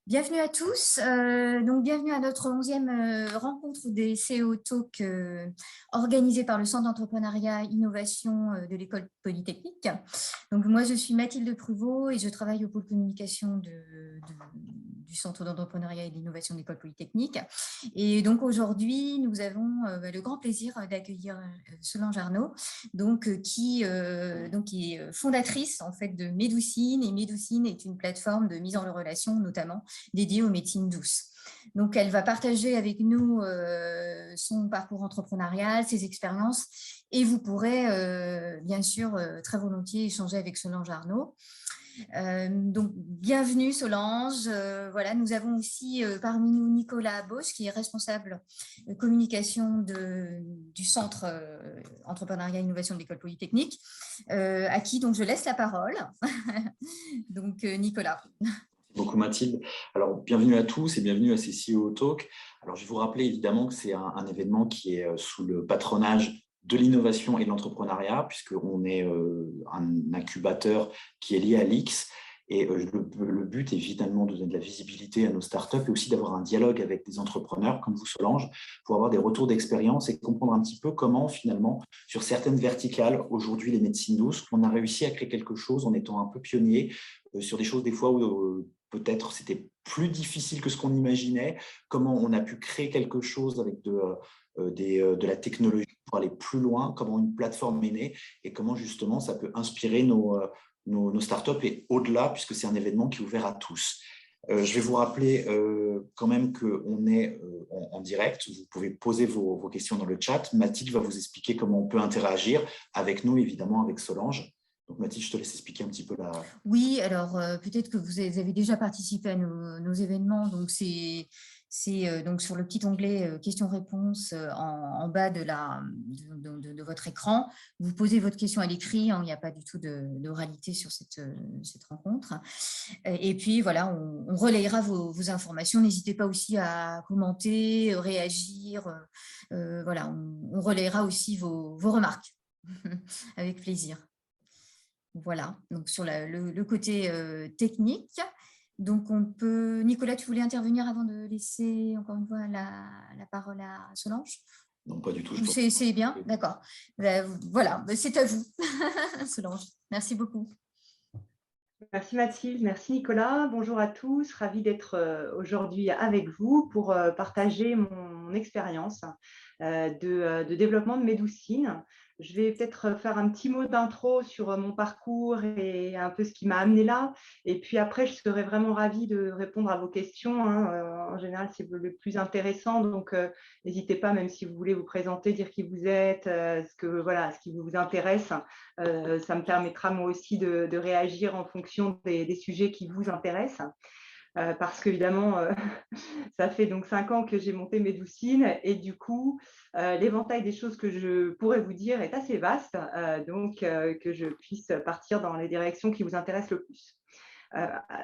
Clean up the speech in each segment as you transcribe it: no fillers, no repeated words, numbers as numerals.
Bienvenue à tous. Donc bienvenue à notre 11e rencontre des CEO Talk organisée par le Centre d'entrepreneuriat innovation de l'École polytechnique. Donc moi je suis Mathilde Pruvot et je travaille au pôle communication du Centre d'entrepreneuriat et d'innovation de l'École polytechnique. Et donc aujourd'hui nous avons le grand plaisir d'accueillir Solange Arnaud, qui est fondatrice en fait de Médoucine, et Médoucine est une plateforme de mise en relation notamment dédiée aux médecines douces. Donc, elle va partager avec nous son parcours entrepreneurial, ses expériences, et vous pourrez bien sûr très volontiers échanger avec Solange Arnaud. Donc, bienvenue Solange. Voilà, nous avons aussi parmi nous Nicolas Bosch, qui est responsable de communication du Centre Entrepreneuriat et Innovation de l'École Polytechnique, à qui donc je laisse la parole. Donc, Nicolas. Beaucoup Mathilde. Alors, bienvenue à tous et bienvenue à ces CEO Talk. Alors, je vais vous rappeler évidemment que c'est un événement qui est sous le patronage de l'innovation et de l'entrepreneuriat, puisqu'on est un incubateur qui est lié à l'IX. Et le but est finalement de donner de la visibilité à nos startups et aussi d'avoir un dialogue avec des entrepreneurs comme vous, Solange, pour avoir des retours d'expérience et comprendre un petit peu comment, finalement, sur certaines verticales, aujourd'hui, les médecines douces, on a réussi à créer quelque chose en étant un peu pionnier sur des choses, des fois, où peut-être c'était plus difficile que ce qu'on imaginait, comment on a pu créer quelque chose avec de la technologie pour aller plus loin, comment une plateforme est née et comment, justement, ça peut inspirer nos startups et au-delà, puisque c'est un événement qui est ouvert à tous. Je vais vous rappeler quand même qu'on est en direct. Vous pouvez poser vos questions dans le chat. Mathilde va vous expliquer comment on peut interagir avec nous, évidemment, avec Solange. Donc Mathilde, je te laisse expliquer un petit peu la… Oui, alors peut-être que vous avez déjà participé à nos événements. Donc c'est donc sur le petit onglet questions-réponses en bas de votre écran. Vous posez votre question à l'écrit, hein, il n'y a pas du tout d'oralité sur cette rencontre. Et puis voilà, on relayera vos informations. N'hésitez pas aussi à commenter, réagir. Voilà, on relayera aussi vos remarques avec plaisir. Voilà, donc sur le côté technique. Donc on peut… Nicolas, tu voulais intervenir avant de laisser encore une fois la parole à Solange? Non, pas du tout. C'est bien, d'accord. Voilà, c'est à vous, Solange. Merci beaucoup. Merci Mathilde, merci Nicolas. Bonjour à tous, ravie d'être aujourd'hui avec vous pour partager mon expérience de développement de Médoucine. Je vais peut-être faire un petit mot d'intro sur mon parcours et un peu ce qui m'a amené là. Et puis après, je serais vraiment ravie de répondre à vos questions. En général, c'est le plus intéressant. Donc, n'hésitez pas, même si vous voulez vous présenter, dire qui vous êtes, ce qui vous intéresse. Ça me permettra moi aussi de réagir en fonction des sujets qui vous intéressent. Parce qu'évidemment, ça fait donc 5 ans que j'ai monté Médoucine et du coup, l'éventail des choses que je pourrais vous dire est assez vaste, que je puisse partir dans les directions qui vous intéressent le plus.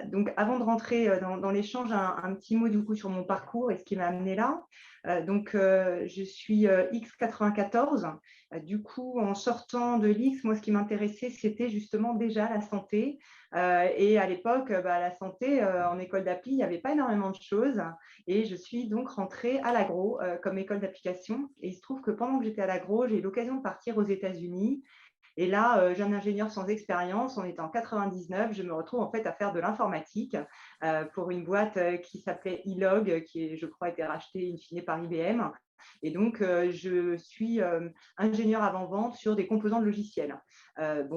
Donc, avant de rentrer dans l'échange, un petit mot du coup sur mon parcours et ce qui m'a amené là. Je suis X94. Du coup, en sortant de l'X, moi, ce qui m'intéressait, c'était justement déjà la santé. Et à l'époque, la santé, en école d'appli, il n'y avait pas énormément de choses. Et je suis donc rentrée à l'agro comme école d'application. Et il se trouve que pendant que j'étais à l'agro, j'ai eu l'occasion de partir aux États-Unis. Et là, jeune ingénieur sans expérience, on était en 99, je me retrouve en fait à faire de l'informatique pour une boîte qui s'appelait eLog, qui, je crois, a été rachetée in fine par IBM. Et donc, je suis ingénieure avant-vente sur des composants de logiciels.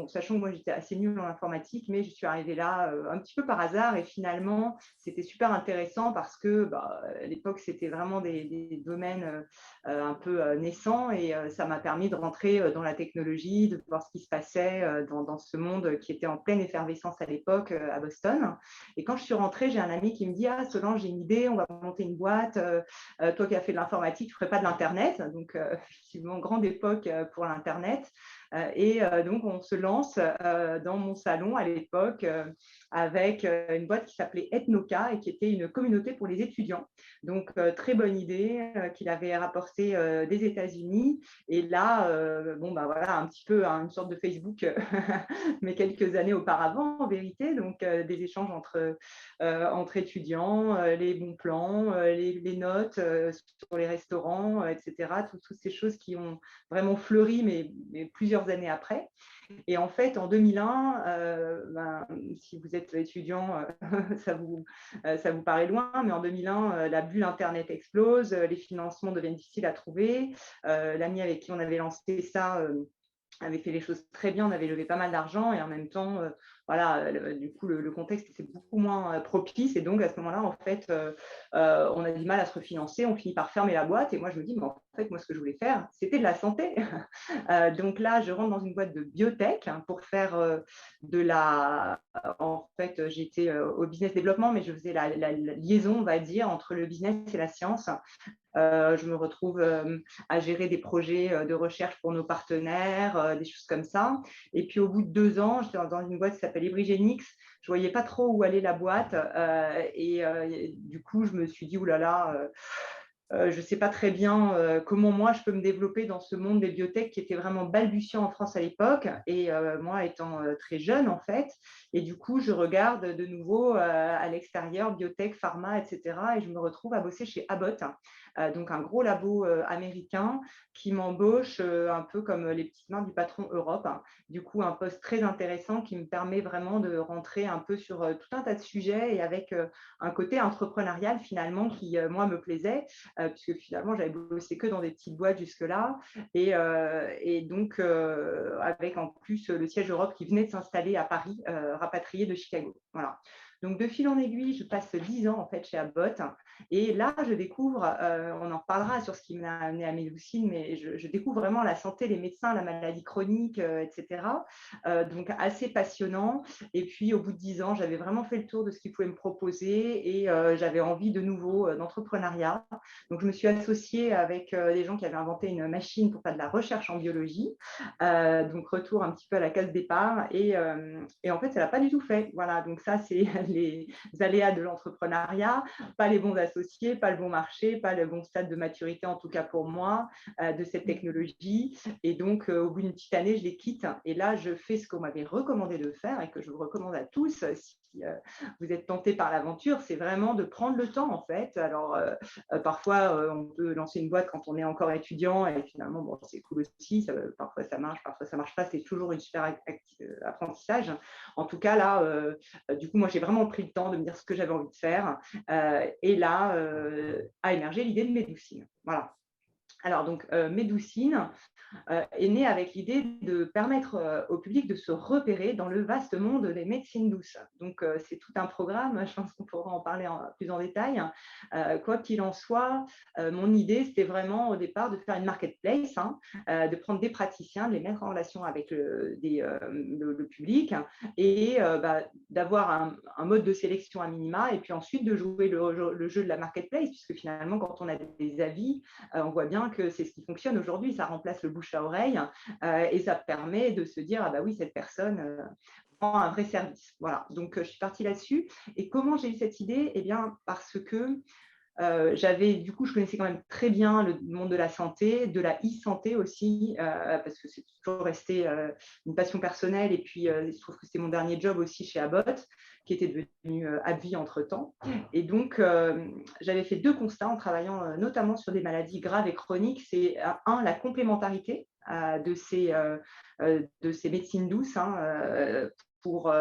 Sachant que moi, j'étais assez nulle en informatique, mais je suis arrivée là un petit peu par hasard. Et finalement, c'était super intéressant parce que à l'époque, c'était vraiment des domaines un peu naissants. Et ça m'a permis de rentrer dans la technologie, de voir ce qui se passait dans ce monde qui était en pleine effervescence à l'époque à Boston. Et quand je suis rentrée, j'ai un ami qui me dit « Ah, Solange, j'ai une idée, on va monter une boîte. Toi qui as fait de l'informatique, tu ne ferais pas de l'Internet. Donc, effectivement, grande époque pour l'Internet. Donc, on se lance dans mon salon à l'époque avec une boîte qui s'appelait Ethnoca et qui était une communauté pour les étudiants. Donc, très bonne idée qu'il avait rapportée des États-Unis. Et là, voilà, un petit peu une sorte de Facebook, mais quelques années auparavant, en vérité. Donc, des échanges entre étudiants, les bons plans, les notes sur les restaurants, etc. Toutes ces choses qui ont vraiment fleuri, mais plusieurs années après. Et en fait, en 2001, si vous êtes étudiant, ça vous paraît loin, mais en 2001, la bulle Internet explose, les financements deviennent difficiles à trouver. L'ami avec qui on avait lancé ça avait fait les choses très bien, on avait levé pas mal d'argent et en même temps, du coup, le contexte était beaucoup moins propice et donc à ce moment-là, en fait, on a du mal à se refinancer, on finit par fermer la boîte et moi, je me dis, mais en fait, moi, ce que je voulais faire, c'était de la santé. Donc là, je rentre dans une boîte de biotech pour faire En fait, j'étais au business développement, mais je faisais la liaison, on va dire, entre le business et la science. Je me retrouve à gérer des projets de recherche pour nos partenaires, des choses comme ça. Et puis, au bout de 2 ans, j'étais dans une boîte qui s'appelle Ebrigenix. Je ne voyais pas trop où allait la boîte. Du coup, je me suis dit, oulala, je ne sais pas très bien comment moi je peux me développer dans ce monde des biotech qui était vraiment balbutiant en France à l'époque et moi étant très jeune en fait. Et du coup, je regarde de nouveau à l'extérieur, biotech, pharma, etc. Et je me retrouve à bosser chez Abbott, donc un gros labo américain qui m'embauche un peu comme les petites mains du patron Europe. Du coup, un poste très intéressant qui me permet vraiment de rentrer un peu sur tout un tas de sujets et avec un côté entrepreneurial finalement qui, moi, me plaisait. Puisque finalement, j'avais bossé que dans des petites boîtes jusque-là. Et donc, avec en plus le siège Europe qui venait de s'installer à Paris, rapatrié de Chicago. Voilà. Donc, de fil en aiguille, je passe 10 ans en fait chez Abbott. Et là, je découvre, on en reparlera sur ce qui m'a amené à Médoucine, mais je découvre vraiment la santé, les médecins, la maladie chronique, etc. Donc, assez passionnant. Et puis, au bout de 10 ans, j'avais vraiment fait le tour de ce qu'ils pouvaient me proposer et j'avais envie de nouveau d'entrepreneuriat. Donc, je me suis associée avec des gens qui avaient inventé une machine pour faire de la recherche en biologie. Donc, retour un petit peu à la case départ. Et en fait, ça n'a pas du tout fait. Voilà, donc ça, c'est les aléas de l'entrepreneuriat. Pas les bons associés, pas le bon marché, pas le bon stade de maturité, en tout cas pour moi, de cette technologie. Et donc, au bout d'une petite année, je les quitte. Et là, je fais ce qu'on m'avait recommandé de faire et que je vous recommande à tous si vous êtes tentés par l'aventure, c'est vraiment de prendre le temps, en fait. Alors, parfois, on peut lancer une boîte quand on est encore étudiant et finalement, bon, c'est cool aussi. Parfois, ça marche, parfois, ça ne marche pas. C'est toujours une super apprentissage. En tout cas, là, du coup, moi, j'ai vraiment pris le temps de me dire ce que j'avais envie de faire. Et là, a émergé l'idée de Médoucine. Voilà. Alors, donc, Médoucine est née avec l'idée de permettre au public de se repérer dans le vaste monde des médecines douces. Donc, c'est tout un programme, je pense qu'on pourra en parler plus en détail. Quoi qu'il en soit, mon idée, c'était vraiment au départ de faire une marketplace, de prendre des praticiens, de les mettre en relation avec le public et d'avoir un mode de sélection à minima et puis ensuite de jouer le jeu de la marketplace, puisque finalement, quand on a des avis, on voit bien que c'est ce qui fonctionne aujourd'hui, ça remplace le bouche à oreille et ça permet de se dire, ah bah oui, cette personne prend un vrai service. Voilà, donc je suis partie là-dessus. Et comment j'ai eu cette idée? Eh bien, parce que du coup, je connaissais quand même très bien le monde de la santé, de la e-santé aussi, parce que c'est toujours resté une passion personnelle. Et puis, il se trouve que c'était mon dernier job aussi chez Abbott, qui était devenu AbbVie entre-temps. Et donc, j'avais fait 2 constats en travaillant notamment sur des maladies graves et chroniques. C'est la complémentarité de ces médecines douces pour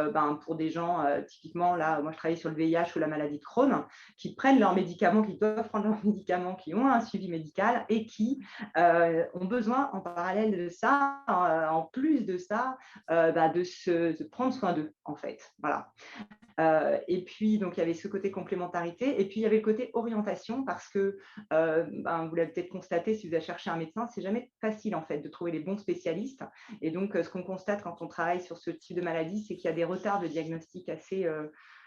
des gens, typiquement, là, moi je travaillais sur le VIH ou la maladie de Crohn, qui prennent leurs médicaments, qui doivent prendre leurs médicaments, qui ont un suivi médical et qui ont besoin, en parallèle de ça, en plus de ça, de prendre soin d'eux, en fait. Voilà. Et puis, donc, il y avait ce côté complémentarité. Et puis, il y avait le côté orientation parce que, vous l'avez peut-être constaté, si vous avez cherché un médecin, c'est jamais facile, en fait, de trouver les bons spécialistes. Et donc, ce qu'on constate quand on travaille sur ce type de maladie, c'est qu'il y a des retards de diagnostic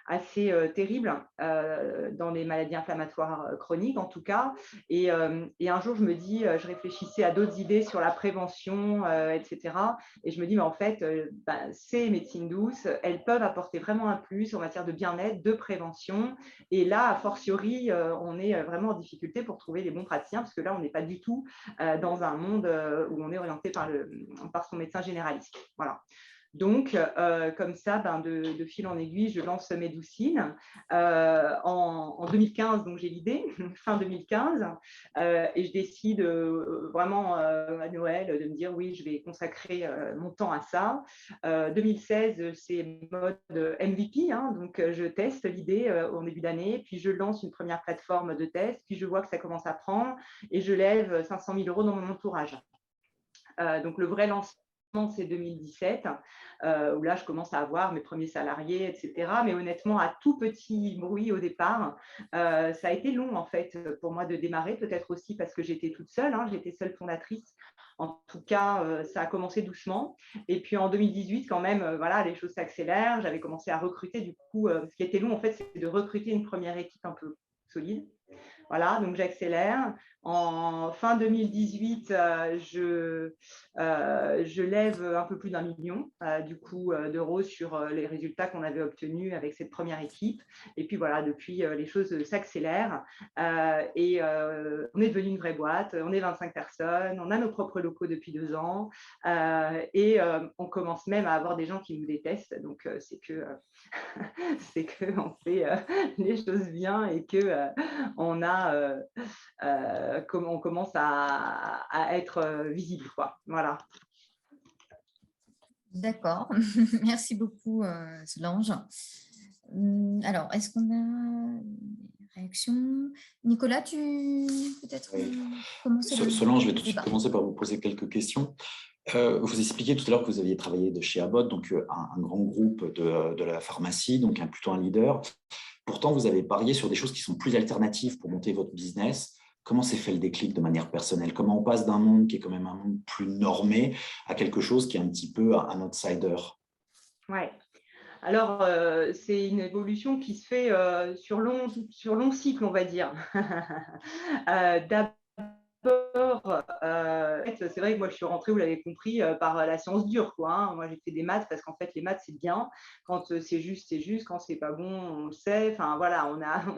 assez terrible dans les maladies inflammatoires chroniques en tout cas. Et un jour, je me dis, je réfléchissais à d'autres idées sur la prévention, etc. Et je me dis, mais en fait, ces médecines douces, elles peuvent apporter vraiment un plus en matière de bien-être, de prévention. Et là, a fortiori, on est vraiment en difficulté pour trouver les bons praticiens, parce que là, on n'est pas du tout dans un monde où on est orienté par son médecin généraliste. Voilà. Donc, comme ça, de fil en aiguille, je lance Médoucine en 2015. Donc, j'ai l'idée, fin 2015, et je décide vraiment à Noël de me dire oui, je vais consacrer mon temps à ça. 2016, c'est mode MVP, hein, donc je teste l'idée au début d'année, puis je lance une première plateforme de test, puis je vois que ça commence à prendre et je lève 500 000 € dans mon entourage. Donc, le vrai lancement, c'est 2017, où là, je commence à avoir mes premiers salariés, etc. Mais honnêtement, à tout petit bruit au départ, ça a été long, en fait, pour moi de démarrer, peut-être aussi parce que j'étais toute seule, hein, j'étais seule fondatrice. En tout cas, ça a commencé doucement. Et puis, en 2018, quand même, voilà, les choses s'accélèrent. J'avais commencé à recruter. Du coup, ce qui était long, en fait, c'est de recruter une première équipe un peu solide. Voilà, donc j'accélère. En fin 2018, je lève un peu plus d'1 million d'euros sur les résultats qu'on avait obtenus avec cette première équipe. Et puis voilà, depuis, les choses s'accélèrent et on est devenu une vraie boîte. On est 25 personnes, on a nos propres locaux depuis 2 ans et on commence même à avoir des gens qui nous détestent. Donc, c'est que c'est qu'on fait les choses bien et que on commence à être visible, quoi. Voilà. D'accord, merci beaucoup Solange. Alors, est-ce qu'on a des réactions? Nicolas, tu peut-être commencer Solange, je vais tout de suite commencer par vous poser quelques questions. Vous expliquiez tout à l'heure que vous aviez travaillé de chez Abbott, donc un grand groupe de la pharmacie, donc plutôt un leader. Pourtant, vous avez parié sur des choses qui sont plus alternatives pour monter votre business. Comment s'est fait le déclic de manière personnelle? Comment on passe d'un monde qui est quand même un monde plus normé à quelque chose qui est un petit peu un outsider? Ouais. Alors, c'est une évolution qui se fait sur long cycle, on va dire. D'abord, c'est vrai que moi, je suis rentrée, vous l'avez compris, par la science dure, quoi, hein. Moi, j'ai fait des maths parce qu'en fait, les maths, c'est bien. Quand c'est juste, c'est juste. Quand c'est pas bon, on le sait. Enfin, voilà,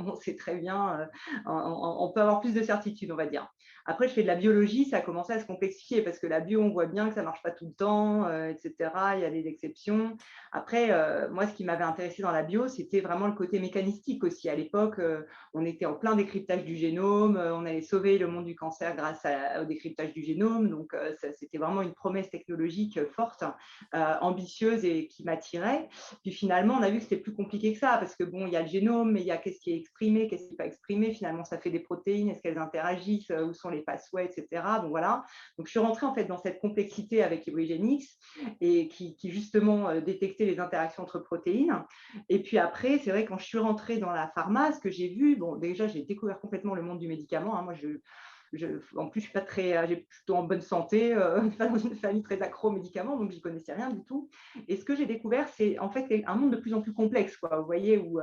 on sait très bien. On peut avoir plus de certitude, on va dire. Après, je fais de la biologie, ça a commencé à se complexifier parce que la bio, on voit bien que ça marche pas tout le temps, etc. Il y a des exceptions. Après, moi, ce qui m'avait intéressé dans la bio, c'était vraiment le côté mécanistique aussi. À l'époque, on était en plein décryptage du génome, on allait sauver le monde du cancer grâce au décryptage du génome. Donc, c'était vraiment une promesse technologique forte, ambitieuse et qui m'attirait. Puis finalement, on a vu que c'était plus compliqué que ça parce que bon, il y a le génome, mais il y a qu'est-ce qui est exprimé, qu'est-ce qui n'est pas exprimé. Finalement, ça fait des protéines, est-ce qu'elles interagissent, où sont les pathways, etc. Donc voilà. Donc, je suis rentrée en fait dans cette complexité avec Eurigenix et qui justement détectait les interactions entre protéines. Et puis après, c'est vrai, quand je suis rentrée dans la pharma, ce que j'ai vu, bon, déjà, j'ai découvert complètement le monde du médicament, hein. Moi, en plus, je suis pas très, j'ai plutôt en bonne santé, pas dans une famille très accro aux médicaments, donc j'y connaissais rien du tout. Et ce que j'ai découvert, c'est en fait un monde de plus en plus complexe, quoi. Vous voyez, où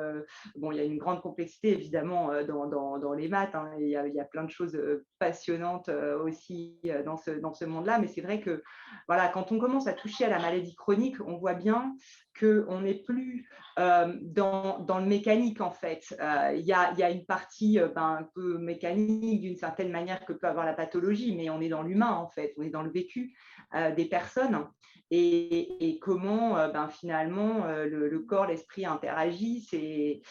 bon, il y a une grande complexité évidemment dans les maths, hein. Il y a plein de choses passionnantes aussi dans ce monde-là, mais c'est vrai que voilà, quand on commence à toucher à la maladie chronique, on voit bien qu'on n'est plus dans le mécanique, en fait. Il y a une partie un peu mécanique d'une certaine manière que peut avoir la pathologie, mais on est dans l'humain, en fait. On est dans le vécu des personnes et comment finalement le corps, l'esprit interagissent et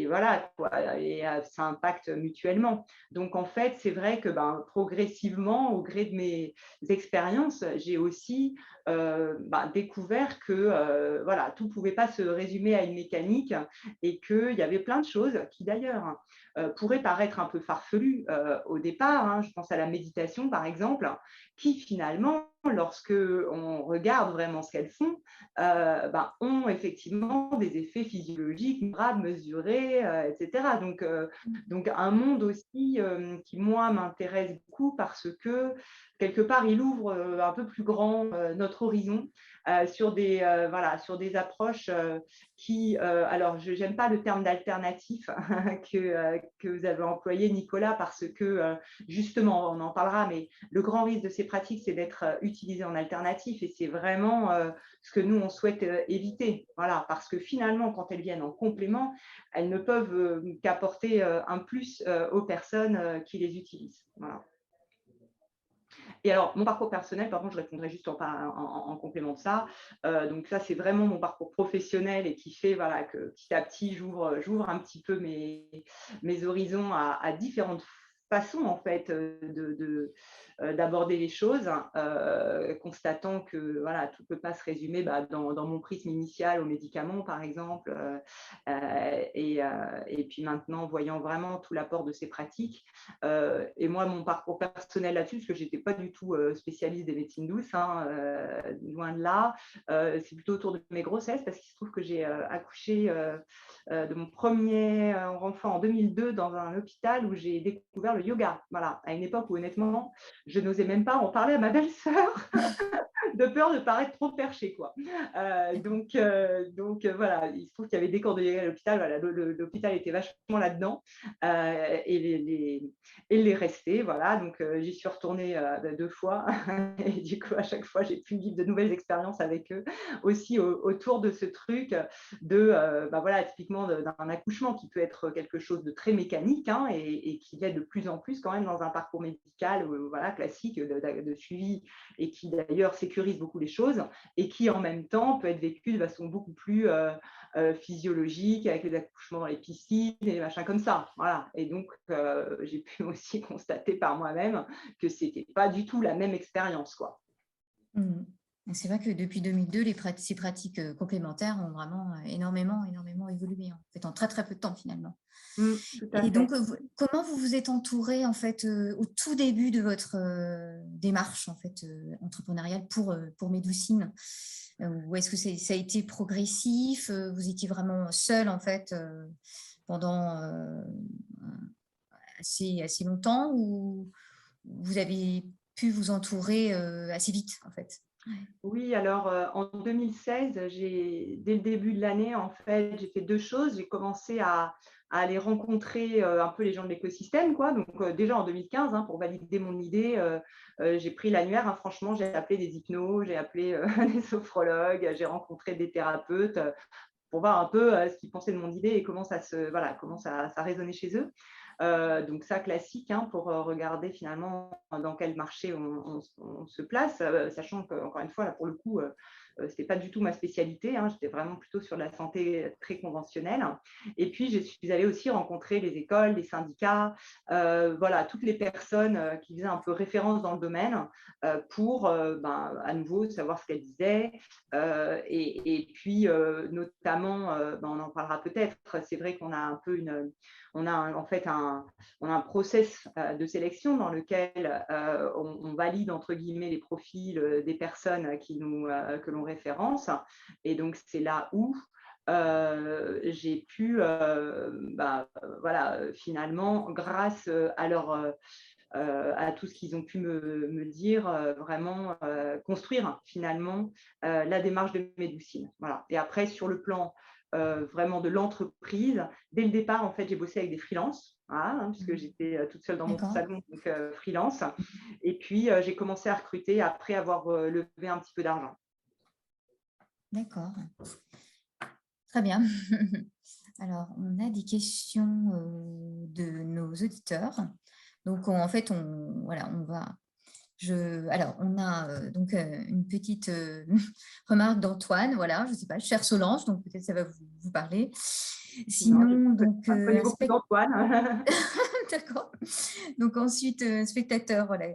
voilà, quoi, et ça impacte mutuellement. Donc, en fait, c'est vrai que progressivement, au gré de mes expériences, j'ai aussi découvert que voilà, tout ne pouvait pas se résumer à une mécanique et qu'il y avait plein de choses qui d'ailleurs pourraient paraître un peu farfelues au départ, hein. Je pense à la méditation par exemple, qui finalement, lorsque on regarde vraiment ce qu'elles font, ont effectivement des effets physiologiques mesurés, etc. Donc un monde aussi qui moi m'intéresse beaucoup parce que quelque part, il ouvre un peu plus grand notre horizon sur des approches qui, alors je n'aime pas le terme d'alternatif que vous avez employé, Nicolas, parce que justement, on en parlera, mais le grand risque de ces pratiques, c'est d'être utilisé en alternatif, et c'est vraiment ce que nous, on souhaite éviter. Voilà, parce que finalement, quand elles viennent en complément, elles ne peuvent qu'apporter un plus aux personnes qui les utilisent. Voilà. Et alors, mon parcours personnel, par contre, je répondrai juste en complément de ça. Donc ça, c'est vraiment mon parcours professionnel et qui fait voilà, que petit à petit, j'ouvre un petit peu mes horizons à différentes façons en fait d'aborder les choses, constatant que voilà, tout ne peut pas se résumer dans mon prisme initial aux médicaments, par exemple, et puis maintenant, voyant vraiment tout l'apport de ces pratiques. Et moi, mon parcours personnel là-dessus, parce que je n'étais pas du tout spécialiste des médecines douces, loin de là, c'est plutôt autour de mes grossesses, parce qu'il se trouve que j'ai accouché de mon premier enfant en 2002 dans un hôpital où j'ai découvert le yoga. Voilà, à une époque où honnêtement, je n'osais même pas en parler à ma belle-sœur de peur de paraître trop perché, quoi. Donc voilà, il se trouve qu'il y avait des cours de yoga à l'hôpital. Voilà, l'hôpital était vachement là-dedans et il est resté. Voilà, donc j'y suis retournée 2 fois et du coup, à chaque fois, j'ai pu vivre de nouvelles expériences avec eux aussi autour de ce truc de, voilà, typiquement d'un accouchement qui peut être quelque chose de très mécanique et qui l'est de plus en plus quand même dans un parcours médical voilà, classique de suivi et qui d'ailleurs sécurise beaucoup les choses et qui en même temps peut être vécu de façon beaucoup plus physiologique avec les accouchements dans les piscines et des machins comme ça. Voilà. Et donc, j'ai pu aussi constater par moi-même que ce n'était pas du tout la même expérience, quoi. C'est vrai que depuis 2002, ces pratiques complémentaires ont vraiment énormément évolué, en fait, en très très peu de temps finalement. Tout à fait. Donc, comment vous vous êtes entouré en fait au tout début de votre démarche en fait entrepreneuriale pour Médoucine, ou est-ce que ça a été progressif? Vous étiez vraiment seul en fait pendant assez longtemps, ou vous avez pu vous entourer assez vite en fait? Oui, alors en 2016, dès le début de l'année, en fait, j'ai fait 2 choses. J'ai commencé à aller rencontrer un peu les gens de l'écosystème, quoi. Donc déjà en 2015, pour valider mon idée, j'ai pris l'annuaire. Franchement, j'ai appelé des hypnos, j'ai appelé des sophrologues, j'ai rencontré des thérapeutes pour voir un peu ce qu'ils pensaient de mon idée et comment ça résonnait chez eux. Donc ça, classique, pour regarder finalement dans quel marché on se place, sachant qu'encore une fois, là, pour le coup, ce n'était pas du tout ma spécialité, j'étais vraiment plutôt sur la santé très conventionnelle. Et puis, je suis allée aussi rencontrer les écoles, les syndicats, voilà, toutes les personnes qui faisaient un peu référence dans le domaine pour, à nouveau, savoir ce qu'elles disaient. Et puis, notamment, on en parlera peut-être, c'est vrai qu'on a un peu on a un process de sélection dans lequel on valide entre guillemets les profils des personnes que l'on référence, et donc c'est là où j'ai pu voilà, finalement, grâce à tout ce qu'ils ont pu me dire, vraiment construire finalement la démarche de Médoucine. Voilà. Et après, sur le plan vraiment de l'entreprise, dès le départ, en fait, j'ai bossé avec des freelances, puisque j'étais toute seule dans mon salon, donc freelance. Et puis, j'ai commencé à recruter après avoir levé un petit peu d'argent. D'accord. Très bien. Alors, on a des questions de nos auditeurs. Donc, en fait, on va... Alors, on a donc une petite remarque d'Antoine, voilà, je ne sais pas, chère Solange, donc peut-être ça va vous parler. Sinon, donc... Je connais beaucoup d'Antoine. D'accord. Donc ensuite, spectateur, voilà,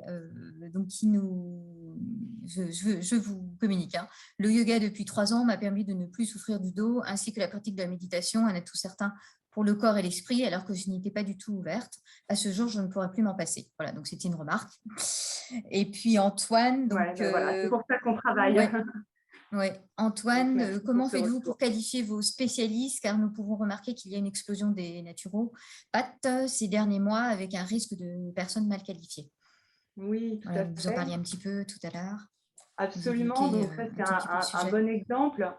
donc qui nous... Je vous communique. Le yoga depuis 3 ans m'a permis de ne plus souffrir du dos, ainsi que la pratique de la méditation, un atout certain pour le corps et l'esprit, alors que je n'y étais pas du tout ouverte. À ce jour, je ne pourrais plus m'en passer. Voilà, donc c'était une remarque. Et puis Antoine, donc... voilà, c'est pour ça qu'on travaille. Ouais. Antoine, comment faites-vous pour qualifier vos spécialistes, car nous pouvons remarquer qu'il y a une explosion des naturopathes ces derniers mois avec un risque de personnes mal qualifiées? Oui, tout à Vous en fait. parliez un petit peu tout à l'heure. Vous Absolument. évoquez Donc ça, c'est un tout petit peu le un sujet. bon exemple.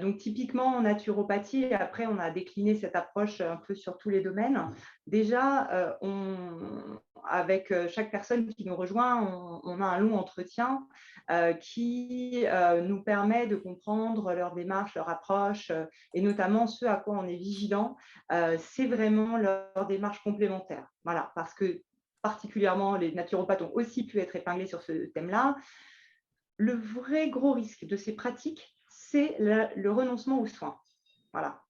Donc typiquement en naturopathie, et après on a décliné cette approche un peu sur tous les domaines. Déjà, avec chaque personne qui nous rejoint, on a un long entretien qui nous permet de comprendre leur démarche, leur approche, et notamment ce à quoi on est vigilant, c'est vraiment leur démarche complémentaire. Voilà, parce que particulièrement les naturopathes ont aussi pu être épinglés sur ce thème-là. Le vrai gros risque de ces pratiques, c'est le renoncement aux soins. Voilà.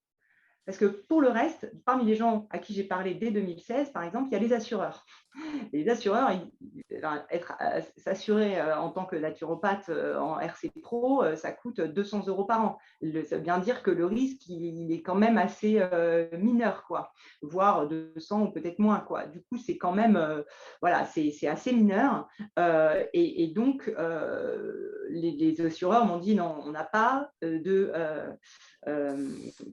Parce que pour le reste, parmi les gens à qui j'ai parlé dès 2016, par exemple, il y a les assureurs. Les assureurs, s'assurer en tant que naturopathe en RC Pro, ça coûte 200 € par an. Ça veut bien dire que le risque, il est quand même assez mineur, quoi, voire 200 ou peut-être moins, quoi. Du coup, c'est quand même, voilà, c'est assez mineur. Et donc, les assureurs m'ont dit non, on n'a pas de,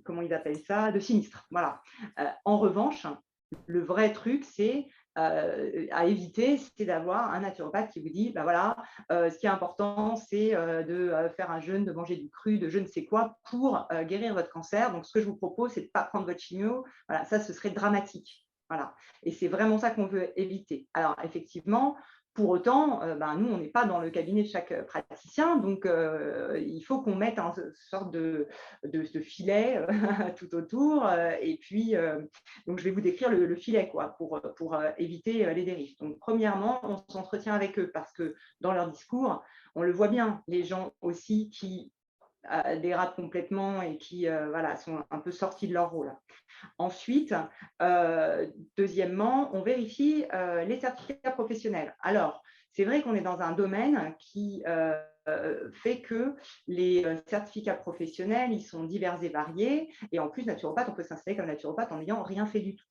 comment ils appellent ça, de sinistre. Voilà. En revanche, le vrai truc, c'est à éviter, c'est d'avoir un naturopathe qui vous dit, ben voilà, ce qui est important, c'est de faire un jeûne, de manger du cru, de je ne sais quoi pour guérir votre cancer. Donc, ce que je vous propose, c'est de ne pas prendre votre chimio. Voilà, ça, ce serait dramatique. Voilà. Et c'est vraiment ça qu'on veut éviter. Alors, effectivement, pour autant, nous, on n'est pas dans le cabinet de chaque praticien, donc il faut qu'on mette une sorte de filet tout autour. Et puis, donc, je vais vous décrire le filet, quoi, pour éviter les dérives. Donc, premièrement, on s'entretient avec eux parce que dans leur discours, on le voit bien, les gens aussi qui dérapent complètement et qui voilà, sont un peu sortis de leur rôle. Ensuite, deuxièmement, on vérifie les certificats professionnels. Alors, c'est vrai qu'on est dans un domaine qui fait que les certificats professionnels, ils sont divers et variés. Et en plus, naturopathe, on peut s'installer comme naturopathe en n'ayant rien fait du tout.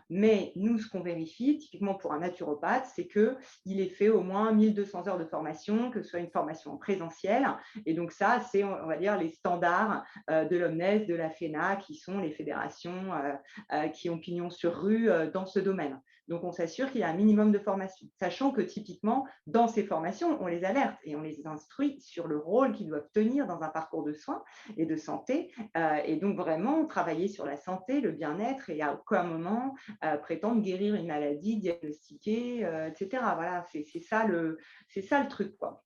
Mais nous, ce qu'on vérifie, typiquement pour un naturopathe, c'est qu'il ait fait au moins 1200 heures de formation, que ce soit une formation en présentiel. Et donc ça, c'est, on va dire, les standards de l'OMNES, de la FENA, qui sont les fédérations qui ont pignon sur rue dans ce domaine. Donc, on s'assure qu'il y a un minimum de formation, sachant que typiquement, dans ces formations, on les alerte et on les instruit sur le rôle qu'ils doivent tenir dans un parcours de soins et de santé. Et donc, vraiment, travailler sur la santé, le bien-être et à aucun moment prétendre guérir une maladie, diagnostiquer, etc. Voilà, c'est ça le truc, quoi.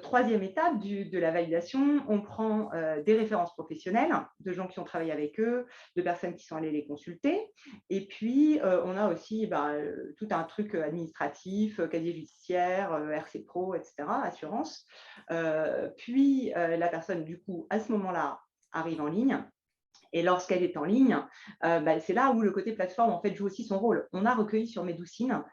Troisième étape de la validation, on prend des références professionnelles de gens qui ont travaillé avec eux, de personnes qui sont allées les consulter. Et puis, on a aussi tout un truc administratif, casier judiciaire, RC Pro, etc., assurance. Puis, la personne, du coup, à ce moment-là, arrive en ligne. Et lorsqu'elle est en ligne, c'est là où le côté plateforme en fait, joue aussi son rôle. On a recueilli sur Médoucine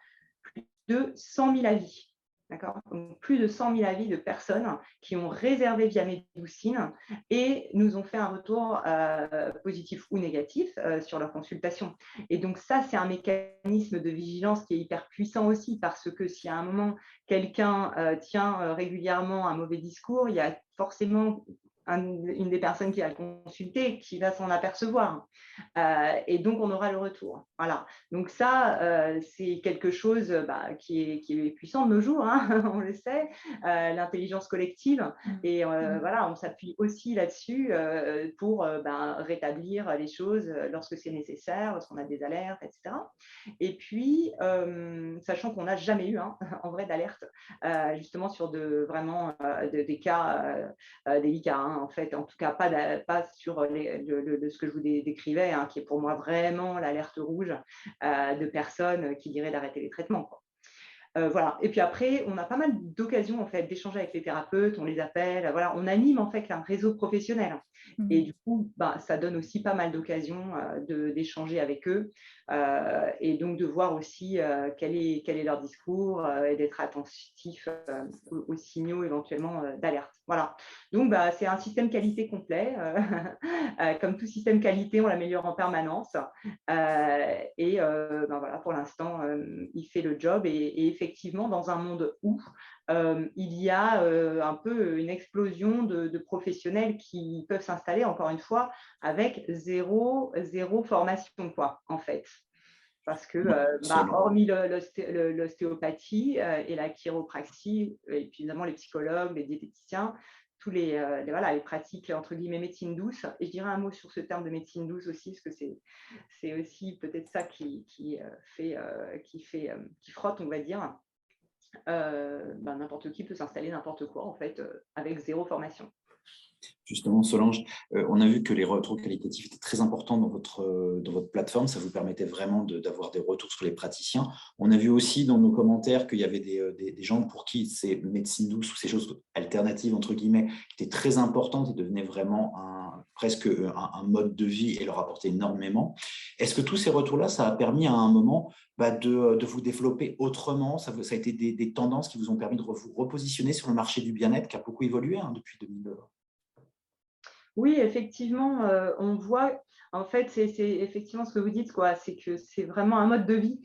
plus de 100 000 avis. D'accord. Donc, plus de 100 000 avis de personnes qui ont réservé via Médoucine et nous ont fait un retour positif ou négatif sur leur consultation. Et donc ça, c'est un mécanisme de vigilance qui est hyper puissant aussi parce que si à un moment, quelqu'un tient régulièrement un mauvais discours, il y a forcément une des personnes qui va le consulter qui va s'en apercevoir. Et donc, on aura le retour. Voilà. Donc ça, c'est quelque chose qui est puissant de nos jours, hein, on le sait, l'intelligence collective. Et voilà, on s'appuie aussi là-dessus pour rétablir les choses lorsque c'est nécessaire, lorsqu'on a des alertes, etc. Et puis, sachant qu'on n'a jamais eu en vrai d'alerte, justement sur des cas délicats, en fait, en tout cas pas sur ce que je vous décrivais, qui est pour moi vraiment l'alerte rouge de personnes qui diraient d'arrêter les traitements, quoi. Voilà. Et puis après, on a pas mal d'occasions en fait d'échanger avec les thérapeutes, on les appelle, voilà, on anime en fait un réseau professionnel. Et du coup, ça donne aussi pas mal d'occasions d'échanger avec eux et donc de voir aussi quel est leur discours et d'être attentif aux signaux éventuellement d'alerte. Voilà. Donc, c'est un système qualité complet. Comme tout système qualité, on l'améliore en permanence. Et voilà, pour l'instant, il fait le job. Et effectivement, dans un monde où il y a un peu une explosion de professionnels qui peuvent s'installer, encore une fois, avec zéro formation, quoi, en fait. Parce que, Absolument. hormis l'ostéopathie et la chiropraxie, et puis évidemment les psychologues, les diététiciens, tous voilà, les pratiques entre guillemets médecine douce. Et je dirais un mot sur ce terme de médecine douce aussi, parce que c'est aussi peut-être ça qui frotte, on va dire. N'importe qui peut s'installer n'importe quoi en fait, avec zéro formation. Justement, Solange, on a vu que les retours qualitatifs étaient très importants dans votre plateforme. Ça vous permettait vraiment d'avoir des retours sur les praticiens. On a vu aussi dans nos commentaires qu'il y avait des gens pour qui ces médecines douces ou ces choses alternatives, entre guillemets, étaient très importantes et devenaient vraiment presque un mode de vie et leur apportaient énormément. Est-ce que tous ces retours-là, ça a permis à un moment de vous développer autrement? Ça a été des tendances qui vous ont permis de vous repositionner sur le marché du bien-être qui a beaucoup évolué depuis 2000. Oui, effectivement, on voit, en fait, c'est effectivement ce que vous dites, quoi. C'est que c'est vraiment un mode de vie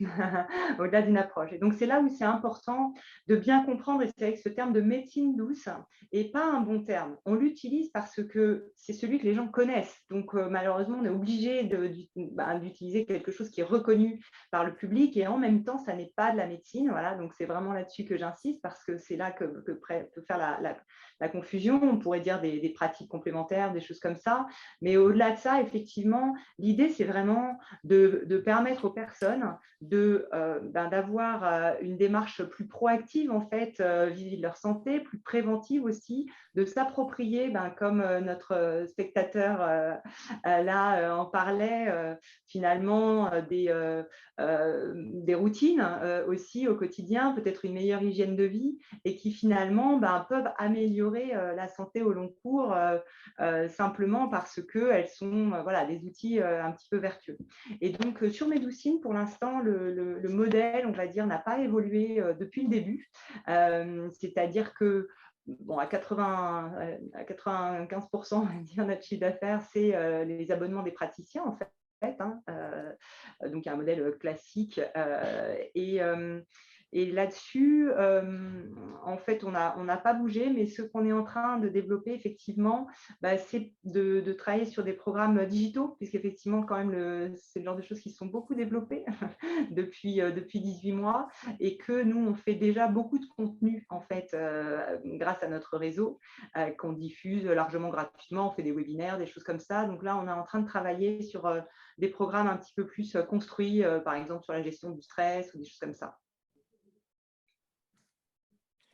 au-delà d'une approche. Et donc, c'est là où c'est important de bien comprendre, et c'est avec ce terme de médecine douce et pas un bon terme. On l'utilise parce que c'est celui que les gens connaissent. Donc, malheureusement, on est obligé d'utiliser quelque chose qui est reconnu par le public et en même temps, ça n'est pas de la médecine. Voilà, donc c'est vraiment là-dessus que j'insiste parce que c'est là que peut faire la confusion. On pourrait dire des pratiques complémentaires, des choses comme ça. Mais au-delà de ça, effectivement, l'idée, c'est vraiment de permettre aux personnes d'avoir une démarche plus proactive, en fait, vis-à-vis de leur santé, plus préventive aussi, de s'approprier, comme notre spectateur là en parlait, finalement, des routines aussi au quotidien, peut-être une meilleure hygiène de vie et qui finalement peuvent améliorer la santé au long cours simplement parce qu'elles sont voilà, des outils un petit peu vertueux. Et donc, sur Médoucine, pour l'instant, le modèle, on va dire, n'a pas évolué depuis le début. C'est-à-dire que bon, à 95%, on va dire, notre chiffre d'affaires, c'est les abonnements des praticiens, en fait. Donc, il y a un modèle classique. Et là-dessus, en fait, on n'a pas bougé, mais ce qu'on est en train de développer, effectivement, c'est de travailler sur des programmes digitaux, puisqu'effectivement, quand même, c'est le genre de choses qui sont beaucoup développées depuis 18 mois et que nous, on fait déjà beaucoup de contenu, en fait, grâce à notre réseau, qu'on diffuse largement gratuitement. On fait des webinaires, des choses comme ça. Donc là, on est en train de travailler sur des programmes un petit peu plus construits, par exemple sur la gestion du stress ou des choses comme ça.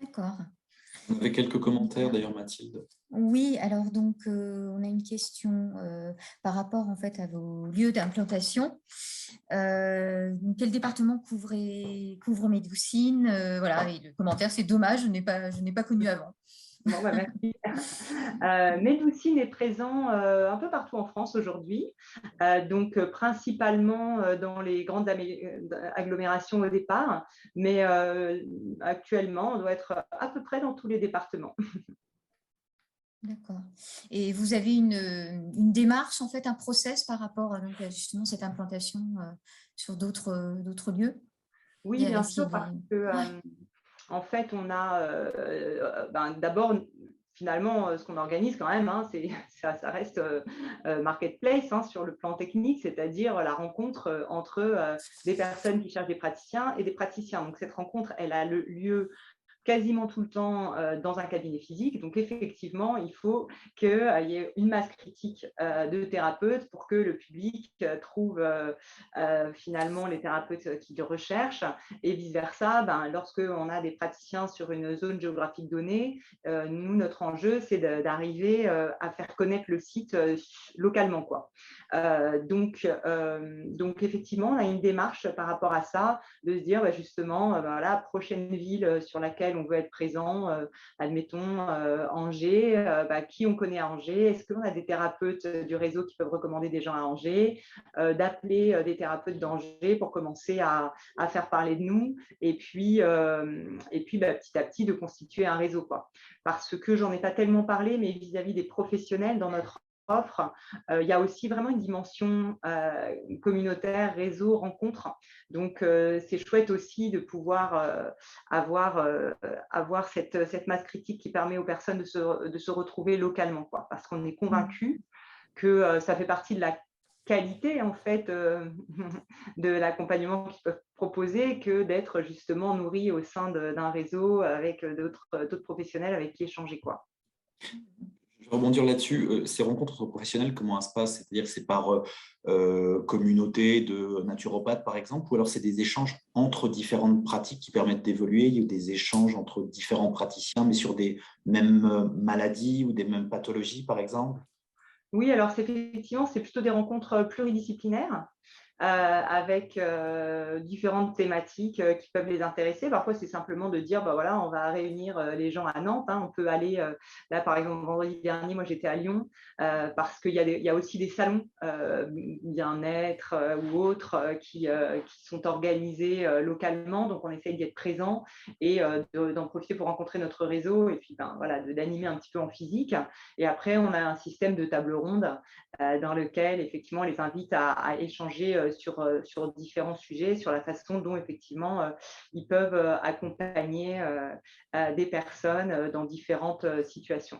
D'accord. On avait quelques commentaires d'ailleurs, Mathilde. Oui, alors donc on a une question par rapport en fait à vos lieux d'implantation. Quel département couvre Médoucine? Voilà, et le commentaire, c'est dommage, je n'ai pas connu avant. Bon, merci. Médoucine est présent un peu partout en France aujourd'hui, donc principalement dans les grandes agglomérations au départ, mais actuellement, on doit être à peu près dans tous les départements. D'accord. Et vous avez une démarche, en fait, un process par rapport à justement cette implantation sur d'autres lieux? Oui, bien sûr, parce que en fait, on a d'abord, finalement, ce qu'on organise quand même, ça reste marketplace sur le plan technique, c'est-à-dire la rencontre entre des personnes qui cherchent des praticiens et des praticiens. Donc, cette rencontre, elle a lieu quasiment tout le temps dans un cabinet physique. Donc, effectivement, il faut qu'il y ait une masse critique de thérapeutes pour que le public trouve finalement les thérapeutes qu'il recherche et vice-versa. Lorsqu'on a des praticiens sur une zone géographique donnée, nous, notre enjeu, c'est d'arriver à faire connaître le site localement, quoi. Donc, effectivement, on a une démarche par rapport à ça, de se dire justement, la prochaine ville sur laquelle on veut être présent, admettons Angers, qui on connaît à Angers, est-ce qu'on a des thérapeutes du réseau qui peuvent recommander des gens à Angers, d'appeler des thérapeutes d'Angers pour commencer à faire parler de nous et puis petit à petit de constituer un réseau, quoi. Parce que j'en ai pas tellement parlé, mais vis-à-vis des professionnels dans notre offre, il y a aussi vraiment une dimension communautaire, réseau, rencontre. Donc, c'est chouette aussi de pouvoir avoir cette masse critique qui permet aux personnes de se retrouver localement, quoi, parce qu'on est convaincu que ça fait partie de la qualité en fait de l'accompagnement qu'ils peuvent proposer que d'être justement nourris au sein d'un réseau avec d'autres professionnels avec qui échanger, quoi. Je vais rebondir là-dessus. Ces rencontres entre professionnels, comment ça se passe? C'est-à-dire que c'est par communauté de naturopathes, par exemple, ou alors c'est des échanges entre différentes pratiques qui permettent d'évoluer. Il y a des échanges entre différents praticiens, mais sur des mêmes maladies ou des mêmes pathologies, par exemple? Oui, alors effectivement, c'est plutôt des rencontres pluridisciplinaires avec différentes thématiques qui peuvent les intéresser. Parfois, c'est simplement de dire, bah voilà, on va réunir les gens à Nantes, hein. On peut aller, là par exemple, vendredi dernier, moi j'étais à Lyon, parce qu'il y a aussi des salons bien-être ou autres qui sont organisés localement. Donc, on essaye d'y être présent et d'en profiter pour rencontrer notre réseau et puis ben, voilà, d'animer un petit peu en physique. Et après, on a un système de table ronde dans lequel effectivement on les invite à échanger sur différents sujets, sur la façon dont effectivement ils peuvent accompagner des personnes dans différentes situations.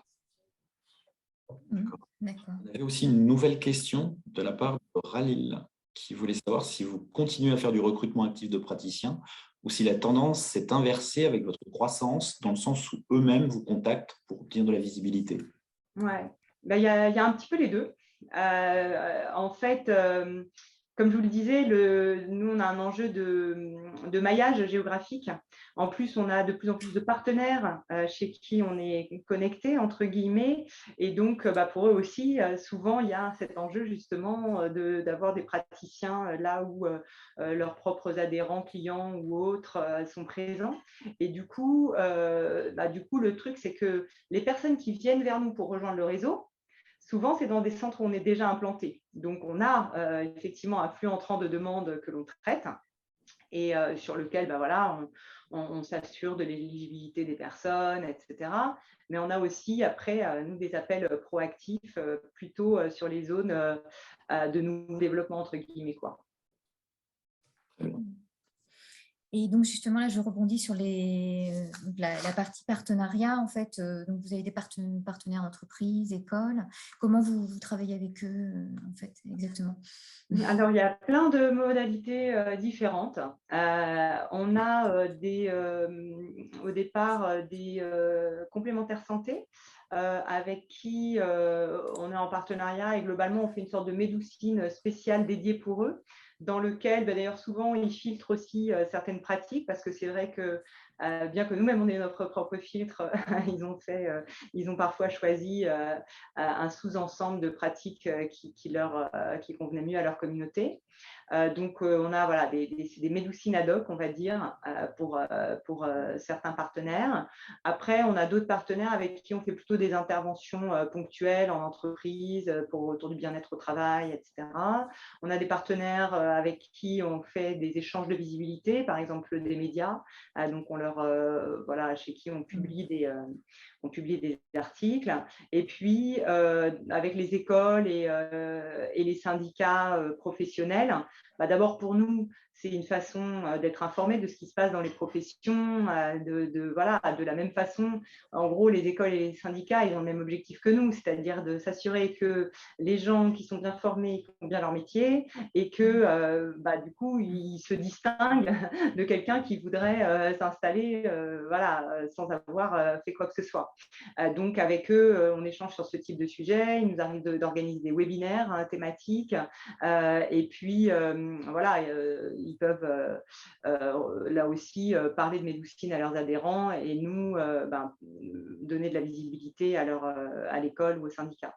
D'accord. On avait aussi une nouvelle question de la part de Ralil qui voulait savoir si vous continuez à faire du recrutement actif de praticiens ou si la tendance s'est inversée avec votre croissance, dans le sens où eux-mêmes vous contactent pour obtenir de la visibilité. Ouais, ben, y a un petit peu les deux. En fait, comme je vous le disais, nous, on a un enjeu de maillage géographique. En plus, on a de plus en plus de partenaires chez qui on est connecté, entre guillemets. Et donc, bah, pour eux aussi, souvent, il y a cet enjeu justement d'avoir des praticiens là où leurs propres adhérents, clients ou autres sont présents. Et du coup, le truc, c'est que les personnes qui viennent vers nous pour rejoindre le réseau, souvent, c'est dans des centres où on est déjà implanté. Donc, on a effectivement un flux entrant de demandes que l'on traite et sur lequel voilà, on s'assure de l'éligibilité des personnes, etc. Mais on a aussi, après, nous, des appels proactifs plutôt sur les zones de nouveau développement, entre guillemets, quoi. Et donc, justement, là, je rebondis sur la partie partenariat. En fait, donc vous avez des partenaires entreprises, écoles. Comment vous travaillez avec eux, en fait, exactement? Alors, il y a plein de modalités différentes. On a au départ des complémentaires santé avec qui on est en partenariat et globalement, on fait une sorte de médecine spéciale dédiée pour eux, dans lequel, d'ailleurs, souvent, ils filtrent aussi certaines pratiques parce que c'est vrai que bien que nous-mêmes, on ait notre propre filtre, ils ont parfois choisi un sous-ensemble de pratiques qui convenaient mieux à leur communauté. Donc, on a voilà, des médecines ad hoc, on va dire, pour certains partenaires. Après, on a d'autres partenaires avec qui on fait plutôt des interventions ponctuelles en entreprise autour du bien-être au travail, etc. On a des partenaires avec qui on fait des échanges de visibilité, par exemple des médias. Donc, chez qui on publie des articles. Et puis, avec les écoles et les syndicats professionnels, d'abord pour nous, c'est une façon d'être informé de ce qui se passe dans les professions, de la même façon. En gros, les écoles et les syndicats, ils ont le même objectif que nous, c'est-à-dire de s'assurer que les gens qui sont bien formés font bien leur métier et que du coup, ils se distinguent de quelqu'un qui voudrait s'installer sans avoir fait quoi que ce soit. Donc, avec eux, on échange sur ce type de sujet. Il nous arrive d'organiser des webinaires thématiques. Et puis, ils peuvent là aussi parler de médecine à leurs adhérents et nous donner de la visibilité à l'école ou au syndicat.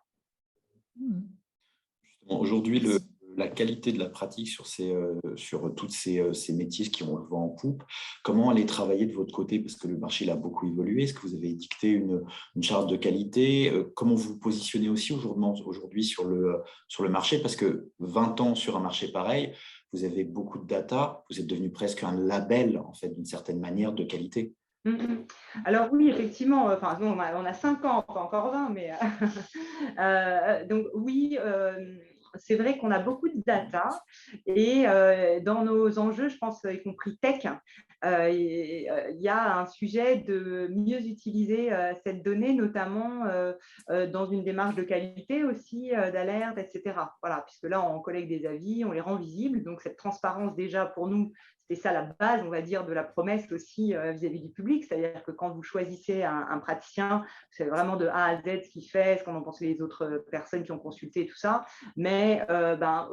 Aujourd'hui, la qualité de la pratique sur tous ces métiers qui ont le vent en poupe, comment elle est travaillée de votre côté? Parce que le marché a beaucoup évolué. Est-ce que vous avez dicté une charte de qualité? Comment vous vous positionnez aussi aujourd'hui sur le marché? Parce que 20 ans sur un marché pareil, vous avez beaucoup de data, vous êtes devenu presque un label, en fait, d'une certaine manière, de qualité. Alors oui, effectivement, on a 5 ans, pas encore 20, mais donc oui, c'est vrai qu'on a beaucoup de data et dans nos enjeux, je pense, y compris tech, il y a un sujet de mieux utiliser cette donnée, notamment dans une démarche de qualité aussi, d'alerte, etc. Voilà, puisque là, on collecte des avis, on les rend visibles. Donc, cette transparence, déjà, pour nous, c'était ça la base, on va dire, de la promesse aussi vis-à-vis du public. C'est-à-dire que quand vous choisissez un praticien, c'est vraiment de A à Z ce qu'il fait, ce qu'en ont pensé les autres personnes qui ont consulté, tout ça. Mais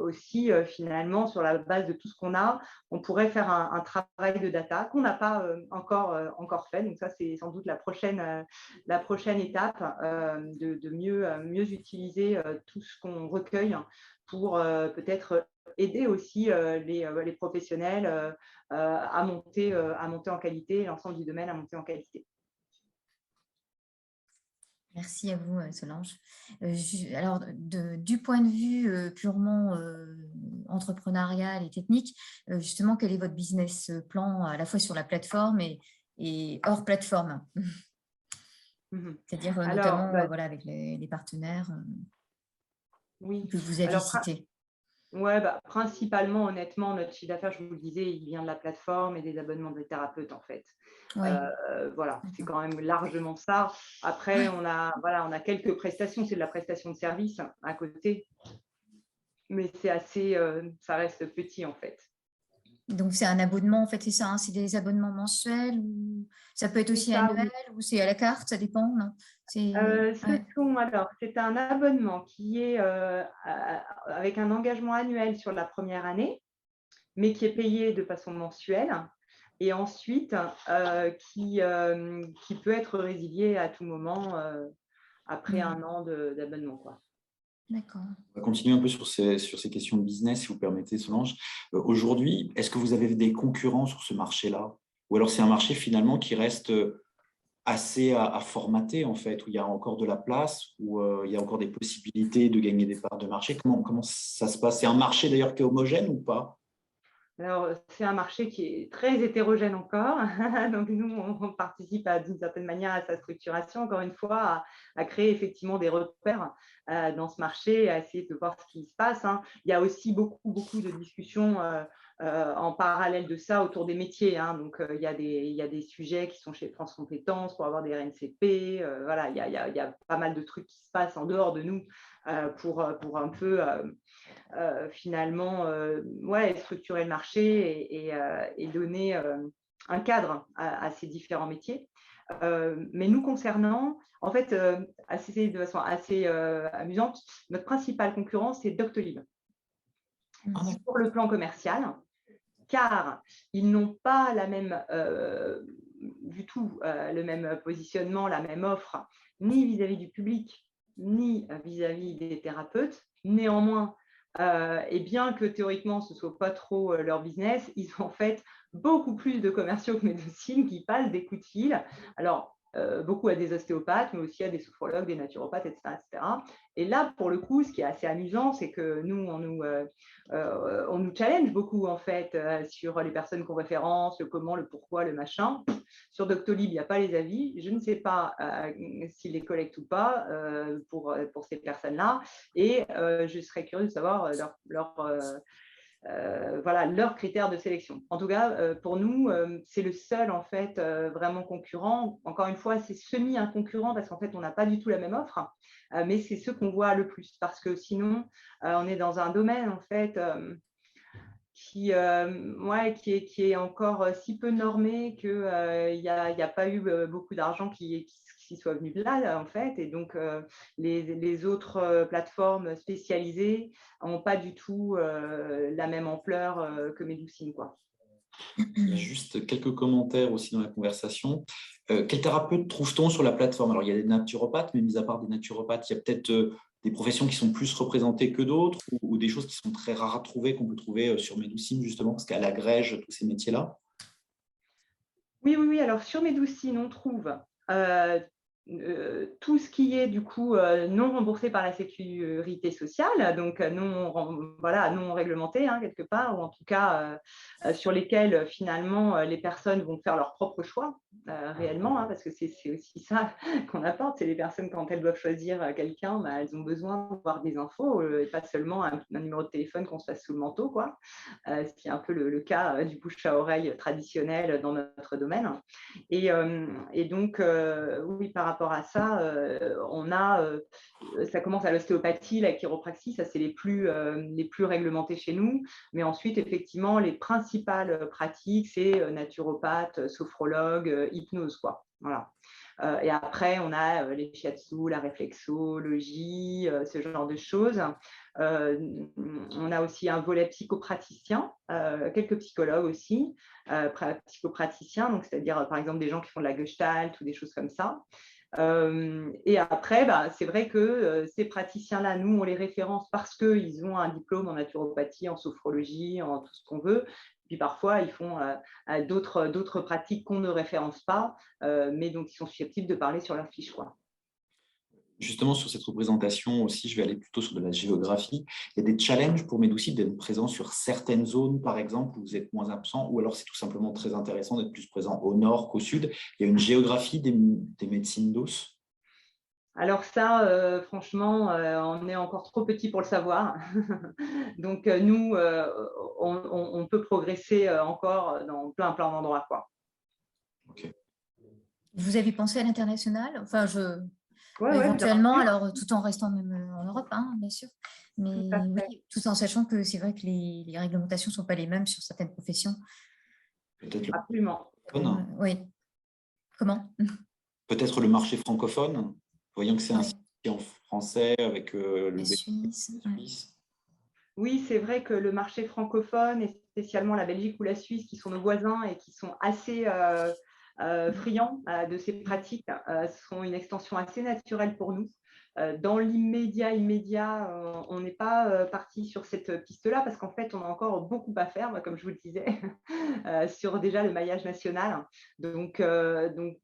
aussi, finalement, sur la base de tout ce qu'on a, on pourrait faire un travail de data qu'on n'a pas encore fait. Donc ça, c'est sans doute la prochaine étape, de mieux utiliser tout ce qu'on recueille pour peut-être aider aussi les professionnels à monter en qualité, l'ensemble du domaine à monter en qualité. Merci à vous, Solange. Alors, du point de vue purement entrepreneurial et technique, justement, quel est votre business plan à la fois sur la plateforme et hors plateforme? C'est-à-dire notamment voilà, avec les partenaires que vous avez cités. Ouais, principalement, honnêtement, notre chiffre d'affaires, je vous le disais, il vient de la plateforme et des abonnements des thérapeutes, en fait. Ouais. Voilà, c'est quand même largement ça. Après, on a quelques prestations, c'est de la prestation de service à côté, mais c'est assez, ça reste petit, en fait. Donc, c'est un abonnement, en fait, c'est ça, hein, c'est des abonnements mensuels ou ça peut être aussi annuel ou c'est à la carte, ça dépend, non? C'est un abonnement qui est avec un engagement annuel sur la première année, mais qui est payé de façon mensuelle et ensuite qui peut être résilié à tout moment après un an d'abonnement, quoi. D'accord. On va continuer un peu sur ces questions de business, si vous permettez, Solange. Aujourd'hui, est-ce que vous avez des concurrents sur ce marché-là? Ou alors c'est un marché finalement qui reste assez à formater, en fait, où il y a encore de la place, où il y a encore des possibilités de gagner des parts de marché? Comment ça se passe? C'est un marché d'ailleurs qui est homogène ou pas? Alors, c'est un marché qui est très hétérogène encore. Donc, nous, on participe d'une certaine manière à sa structuration, encore une fois, à créer effectivement des repères dans ce marché, à essayer de voir ce qui se passe. Il y a aussi beaucoup de discussions en parallèle de ça autour des métiers. Donc, il y a des sujets qui sont chez France Compétences pour avoir des RNCP. Voilà, il y a pas mal de trucs qui se passent en dehors de nous pour un peu finalement structurer le marché et donner un cadre à ces différents métiers. Mais nous concernant, en fait, de façon assez amusante, notre principal concurrent, c'est Doctolib. Sur le plan commercial, car ils n'ont pas du tout le même positionnement, la même offre, ni vis-à-vis du public, ni vis-à-vis des thérapeutes. Néanmoins, et bien que théoriquement ce ne soit pas trop leur business, ils ont en fait beaucoup plus de commerciaux que Medocine qui passent des coups de fil. Alors, beaucoup à des ostéopathes, mais aussi à des sophrologues, des naturopathes, etc., etc. Et là, pour le coup, ce qui est assez amusant, c'est que nous, on nous challenge beaucoup, en fait, sur les personnes qu'on référence, le comment, le pourquoi, le machin. Sur Doctolib, il n'y a pas les avis. Je ne sais pas s'ils les collectent ou pas pour ces personnes-là. Et je serais curieuse de savoir leurs critères de sélection. En tout cas, pour nous, c'est le seul en fait vraiment concurrent. Encore une fois, c'est semi un concurrent parce qu'en fait, on n'a pas du tout la même offre, mais c'est ce qu'on voit le plus parce que sinon, on est dans un domaine en fait qui est encore si peu normé qu'il n'y a pas eu beaucoup d'argent qui soit venu de là, en fait. Et donc, les autres plateformes spécialisées n'ont pas du tout la même ampleur que Medocine, quoi. Il y a juste quelques commentaires aussi dans la conversation. Quel thérapeute trouve-t-on sur la plateforme? Alors, il y a des naturopathes, mais mis à part des naturopathes, il y a peut-être des professions qui sont plus représentées que d'autres ou des choses qui sont très rares à trouver, qu'on peut trouver sur Medocine, justement, parce qu'elle agrège tous ces métiers-là? Oui. Alors, sur Medocine, on trouve tout ce qui est du coup non remboursé par la sécurité sociale, donc non réglementé quelque part, ou en tout cas sur lesquels finalement les personnes vont faire leur propre choix. réellement, hein, parce que c'est aussi ça qu'on apporte. C'est les personnes, quand elles doivent choisir quelqu'un, elles ont besoin de voir des infos, et pas seulement un numéro de téléphone qu'on se passe sous le manteau, quoi. Ce qui est un peu le cas du bouche à oreille traditionnel dans notre domaine. Et donc, oui, par rapport à ça, ça commence à l'ostéopathie, la chiropraxie, ça c'est les plus réglementés chez nous. Mais ensuite, effectivement, les principales pratiques, c'est naturopathe, sophrologue, hypnose, quoi. Voilà. Et après, on a les shiatsu, la réflexologie, ce genre de choses. On a aussi un volet psychopraticien, quelques psychologues aussi, psychopraticiens, donc c'est-à-dire par exemple des gens qui font de la gestalt ou des choses comme ça. Et après, c'est vrai que ces praticiens-là, nous, on les référence parce qu'ils ont un diplôme en naturopathie, en sophrologie, en tout ce qu'on veut. Puis parfois, ils font d'autres pratiques qu'on ne référence pas, mais donc ils sont susceptibles de parler sur leur fiche, quoi. Justement, sur cette représentation aussi, je vais aller plutôt sur de la géographie. Il y a des challenges pour Medoucip d'être présent sur certaines zones, par exemple, où vous êtes moins absent, ou alors c'est tout simplement très intéressant d'être plus présent au nord qu'au sud. Il y a une géographie des médecines d'os. Alors ça, franchement, on est encore trop petit pour le savoir. Donc nous, on peut progresser encore dans plein d'endroits, quoi. Okay. Vous avez pensé à l'international? Enfin, Ouais, éventuellement, alors tout en restant même en Europe, hein, bien sûr. Mais oui, tout en sachant que c'est vrai que les réglementations ne sont pas les mêmes sur certaines professions. Peut-être absolument. Oui. Comment? Peut-être le marché francophone, voyant que c'est un site en français avec le Suisse. Oui, c'est vrai que le marché francophone, et spécialement la Belgique ou la Suisse, qui sont nos voisins et qui sont assez friands de ces pratiques, sont une extension assez naturelle pour nous. Dans l'immédiat, on n'est pas parti sur cette piste-là parce qu'en fait, on a encore beaucoup à faire, comme je vous le disais, sur déjà le maillage national. Donc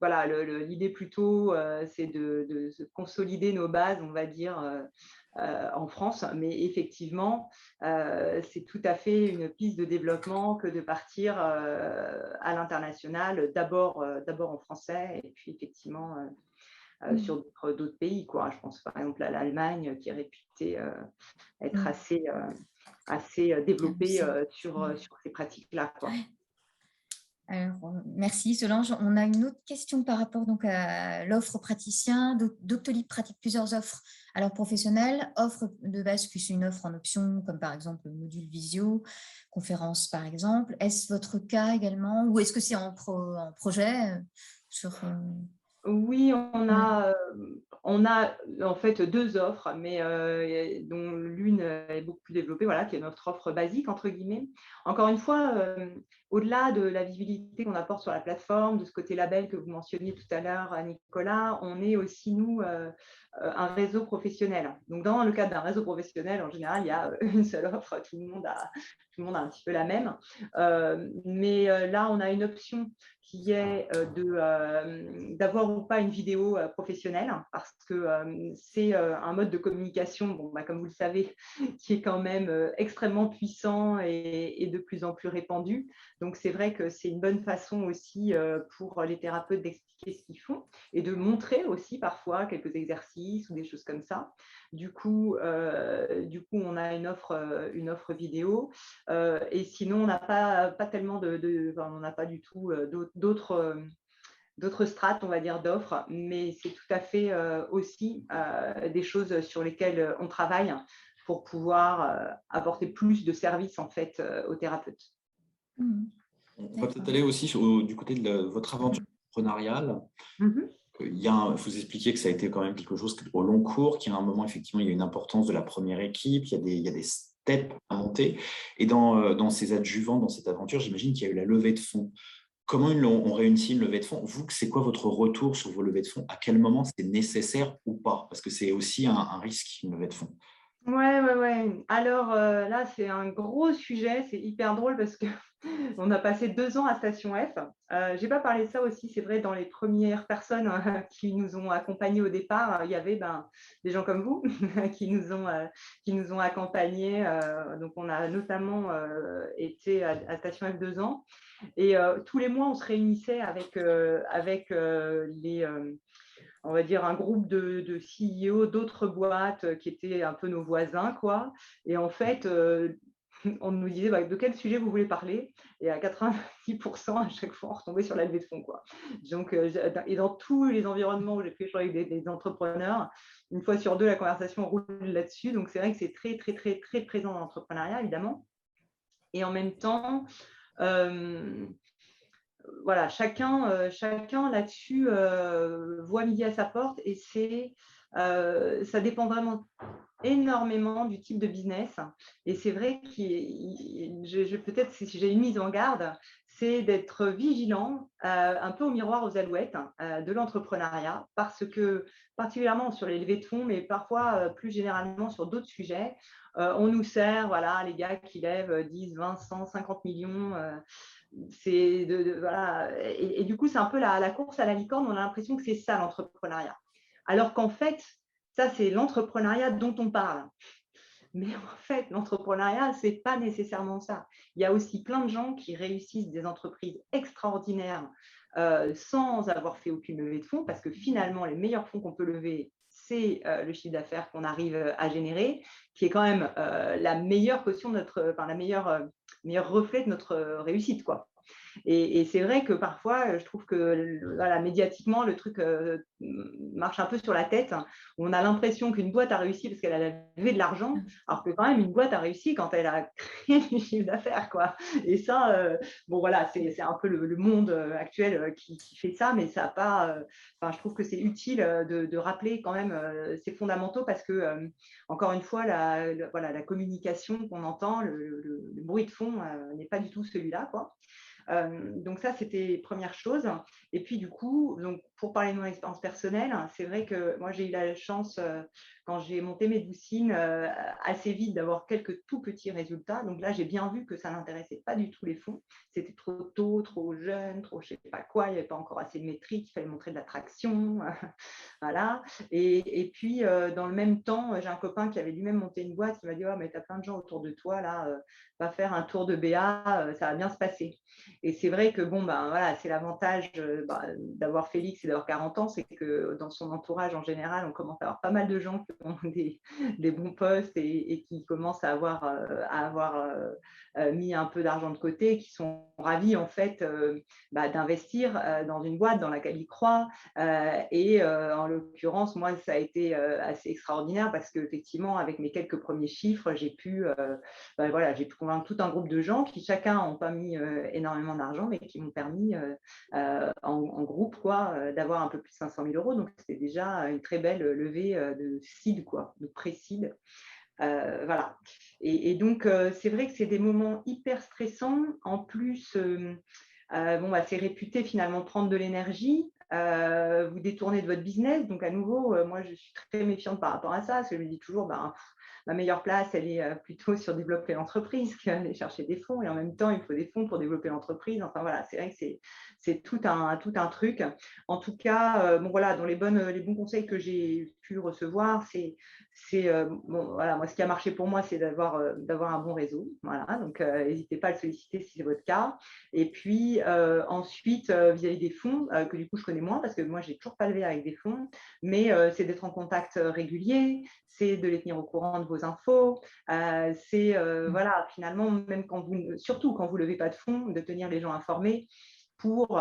voilà, l'idée plutôt, c'est de consolider nos bases, on va dire, en France. Mais effectivement, c'est tout à fait une piste de développement que de partir à l'international, d'abord en français et puis effectivement sur d'autres pays, quoi. Je pense par exemple à l'Allemagne qui est réputée être assez développée sur ces pratiques-là, quoi. Alors, merci Solange. On a une autre question par rapport donc à l'offre praticien. Doctolib pratique plusieurs offres alors professionnelles, offre de base plus une offre en option, comme par exemple le module visio, conférence par exemple. Est-ce votre cas également ou est-ce que c'est en projet sur Oui, on a en fait deux offres, mais dont l'une est beaucoup plus développée, voilà, qui est notre offre basique, entre guillemets. Encore une fois, au-delà de la visibilité qu'on apporte sur la plateforme, de ce côté label que vous mentionniez tout à l'heure, Nicolas, on est aussi, nous, un réseau professionnel. Donc, dans le cadre d'un réseau professionnel, en général, il y a une seule offre, tout le monde a un petit peu la même. Mais là, on a une option qui est d'avoir ou pas une vidéo professionnelle, parce que c'est un mode de communication, bon, comme vous le savez, qui est quand même extrêmement puissant et de plus en plus répandu. Donc, c'est vrai que c'est une bonne façon aussi pour les thérapeutes d'expliquer ce qu'ils font et de montrer aussi parfois quelques exercices ou des choses comme ça. Du coup, on a une offre vidéo. Et sinon, on n'a pas tellement on n'a pas du tout d'autres strates, on va dire, d'offres, mais c'est tout à fait aussi des choses sur lesquelles on travaille pour pouvoir apporter plus de services en fait aux thérapeutes. On va peut-être aller aussi du côté de votre aventure entrepreneuriale. Vous expliquiez que ça a été quand même quelque chose au long cours, qu'il y a un moment, effectivement, il y a une importance de la première équipe, il y a des steps à monter. Et dans ces adjuvants, dans cette aventure, j'imagine qu'il y a eu la levée de fonds. Comment on réussit une levée de fonds? Vous, c'est quoi votre retour sur vos levées de fonds? À quel moment c'est nécessaire ou pas? Parce que c'est aussi un risque, une levée de fonds. Ouais. Alors là, c'est un gros sujet, c'est hyper drôle parce que on a passé 2 ans à Station F. J'ai pas parlé de ça aussi, c'est vrai, dans les premières personnes qui nous ont accompagnés au départ, il y avait des gens comme vous qui nous ont accompagnés. Donc, on a notamment été à Station F 2 ans. Et tous les mois, on se réunissait avec on va dire, un groupe de CEO d'autres boîtes qui étaient un peu nos voisins, quoi. Et en fait, on nous disait de quel sujet vous voulez parler. Et à 90%, à chaque fois, on retombait sur la levée de fonds, quoi. Donc, et dans tous les environnements où j'ai pu échanger avec des entrepreneurs, une fois sur deux, la conversation roule là-dessus. Donc, c'est vrai que c'est très, très, très, très présent dans l'entrepreneuriat, évidemment. Et en même temps, voilà, chacun là-dessus voit midi à sa porte et ça dépend vraiment énormément du type de business. Et c'est vrai que peut-être si j'ai une mise en garde, c'est d'être vigilant un peu au miroir aux alouettes de l'entrepreneuriat, parce que particulièrement sur les levées de fonds, mais parfois plus généralement sur d'autres sujets, on nous sert, voilà, les gars qui lèvent 10, 20, 100, 50 millions. Voilà. Et du coup, c'est un peu la course à la licorne. On a l'impression que c'est ça l'entrepreneuriat. Alors qu'en fait, ça, c'est l'entrepreneuriat dont on parle. Mais en fait, l'entrepreneuriat, ce n'est pas nécessairement ça. Il y a aussi plein de gens qui réussissent des entreprises extraordinaires sans avoir fait aucune levée de fonds, parce que finalement, les meilleurs fonds qu'on peut lever, c'est le chiffre d'affaires qu'on arrive à générer, qui est quand même la meilleure caution de notre, enfin, la meilleure reflet de notre réussite, quoi. Et c'est vrai que parfois, je trouve que voilà, médiatiquement, le truc marche un peu sur la tête. On a l'impression qu'une boîte a réussi parce qu'elle a levé de l'argent, alors que quand même, une boîte a réussi quand elle a créé du chiffre d'affaires, quoi. Et ça, bon voilà, c'est un peu le monde actuel qui fait ça, mais ça n'a pas. Enfin, je trouve que c'est utile de rappeler quand même ces fondamentaux parce que, encore une fois, voilà, la communication qu'on entend, le bruit de fond n'est pas du tout celui-là, quoi. Donc ça, c'était première chose. Et puis du coup, donc, pour parler de mon expérience personnelle, c'est vrai que moi, j'ai eu la chance, quand j'ai monté Medoucine, assez vite d'avoir quelques tout petits résultats. Donc là, j'ai bien vu que ça n'intéressait pas du tout les fonds. C'était trop tôt, trop jeune, trop je ne sais pas quoi. Il n'y avait pas encore assez de métriques. Il fallait montrer de l'attraction. Voilà. Et puis, dans le même temps, j'ai un copain qui avait lui-même monté une boîte qui m'a dit « Oh, mais tu as plein de gens autour de toi, là, va faire un tour de BA, ça va bien se passer. » Et c'est vrai que bon, voilà, c'est l'avantage d'avoir Félix et d'avoir 40 ans, c'est que dans son entourage, en général, on commence à avoir pas mal de gens qui ont des bons postes et qui commencent à avoir mis un peu d'argent de côté, et qui sont ravis en fait d'investir dans une boîte dans laquelle ils croient. Et en l'occurrence, moi, ça a été assez extraordinaire parce qu'effectivement, avec mes quelques premiers chiffres, j'ai pu convaincre tout un groupe de gens qui chacun n'ont pas mis énormément d'argent, mais qui m'ont permis en groupe d'avoir un peu plus de 500 000 euros. Donc, c'était déjà une très belle levée de seed, de pré-seed. Voilà. Et donc, c'est vrai que c'est des moments hyper stressants. En plus, c'est réputé finalement prendre de l'énergie. Vous détournez de votre business. Donc, à nouveau, moi, je suis très méfiante par rapport à ça, parce que je me dis toujours, ma meilleure place, elle est plutôt sur développer l'entreprise qu'aller chercher des fonds. Et en même temps, il faut des fonds pour développer l'entreprise. Enfin, voilà, c'est vrai que c'est tout un truc. En tout cas, dans les bons conseils que j'ai pu recevoir, moi, ce qui a marché pour moi, c'est d'avoir un bon réseau. Voilà, donc n'hésitez pas à le solliciter si c'est votre cas. Et puis ensuite, vis-à-vis des fonds, que du coup je connais moins parce que moi, je n'ai toujours pas levé avec des fonds, mais c'est d'être en contact régulier, c'est de les tenir au courant de vos infos, voilà, finalement, même surtout quand vous ne levez pas de fonds, de tenir les gens informés pour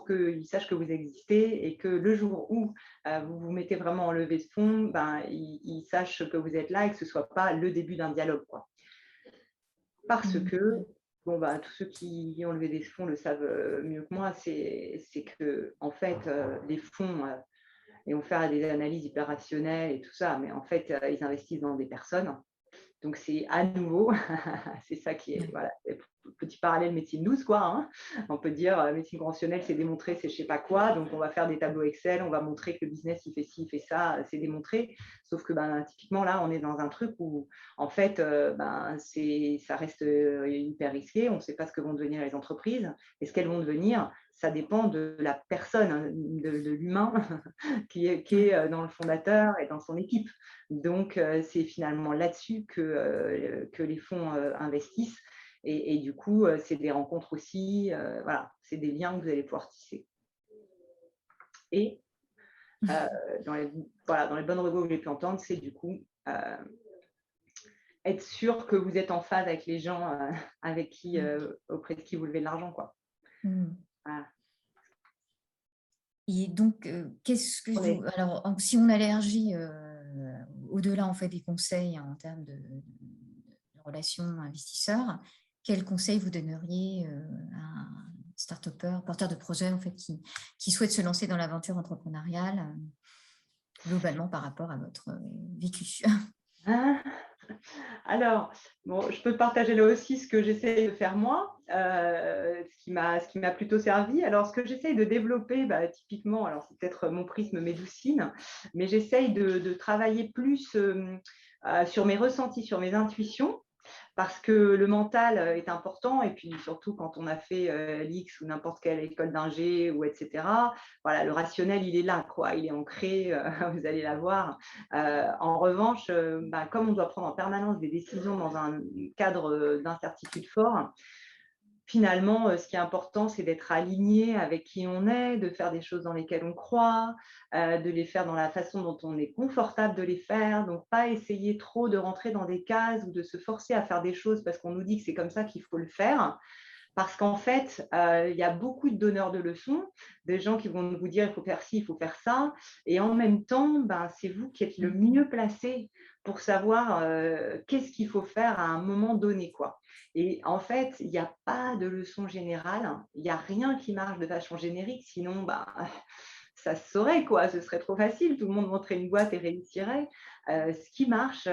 qu'ils sachent que vous existez et que le jour où vous vous mettez vraiment en levée de fonds, ils sachent que vous êtes là et que ce ne soit pas le début d'un dialogue, quoi. Parce que, tous ceux qui ont levé des fonds le savent mieux que moi, c'est que, en fait, les fonds, et on fait des analyses hyper rationnelles et tout ça, mais en fait, ils investissent dans des personnes. Donc, c'est à nouveau, c'est ça qui est, voilà, petit parallèle médecine douce, quoi. Hein. On peut dire médecine conventionnelle, c'est démontré, c'est je sais pas quoi. Donc, on va faire des tableaux Excel, on va montrer que le business, il fait ci, il fait ça, c'est démontré. Sauf que, typiquement, là, on est dans un truc où, en fait, ça reste hyper risqué. On ne sait pas ce que vont devenir les entreprises. Et ce qu'elles vont devenir, ça dépend de la personne, hein, de l'humain qui est dans le fondateur et dans son équipe. Donc, c'est finalement là-dessus que les fonds investissent. Et du coup, c'est des rencontres aussi, voilà, c'est des liens que vous allez pouvoir tisser. Et dans les bonnes recos que j'ai pu entendre, c'est du coup être sûr que vous êtes en phase avec les gens auprès de qui vous levez de l'argent, quoi. Voilà. Et donc, alors, si on élargit au-delà en fait des conseils en termes de relations investisseurs, quels conseils vous donneriez à un start-upper, porteur de projet en fait, qui souhaite se lancer dans l'aventure entrepreneuriale globalement par rapport à votre vécu? Alors, bon, je peux partager là aussi ce que j'essaie de faire moi, ce qui m'a plutôt servi. Alors, ce que j'essaye de développer, typiquement, alors c'est peut-être mon prisme médoucine, mais j'essaye de travailler plus sur mes ressentis, sur mes intuitions, parce que le mental est important, et puis surtout quand on a fait l'X ou n'importe quelle école d'ingé ou etc. Voilà, le rationnel, il est là, quoi, il est ancré, vous allez l'avoir. En revanche, comme on doit prendre en permanence des décisions dans un cadre d'incertitude fort, finalement, ce qui est important, c'est d'être aligné avec qui on est, de faire des choses dans lesquelles on croit, de les faire dans la façon dont on est confortable de les faire. Donc, pas essayer trop de rentrer dans des cases ou de se forcer à faire des choses parce qu'on nous dit que c'est comme ça qu'il faut le faire. Parce qu'en fait, il y a beaucoup de donneurs de leçons, des gens qui vont vous dire il faut faire ci, il faut faire ça. Et en même temps, c'est vous qui êtes le mieux placé pour savoir qu'est-ce qu'il faut faire à un moment donné, quoi. Et en fait, il n'y a pas de leçon générale, il n'y a rien qui marche de façon générique, sinon, ça se saurait, quoi. Ce serait trop facile, tout le monde montrait une boîte et réussirait. Ce qui marche,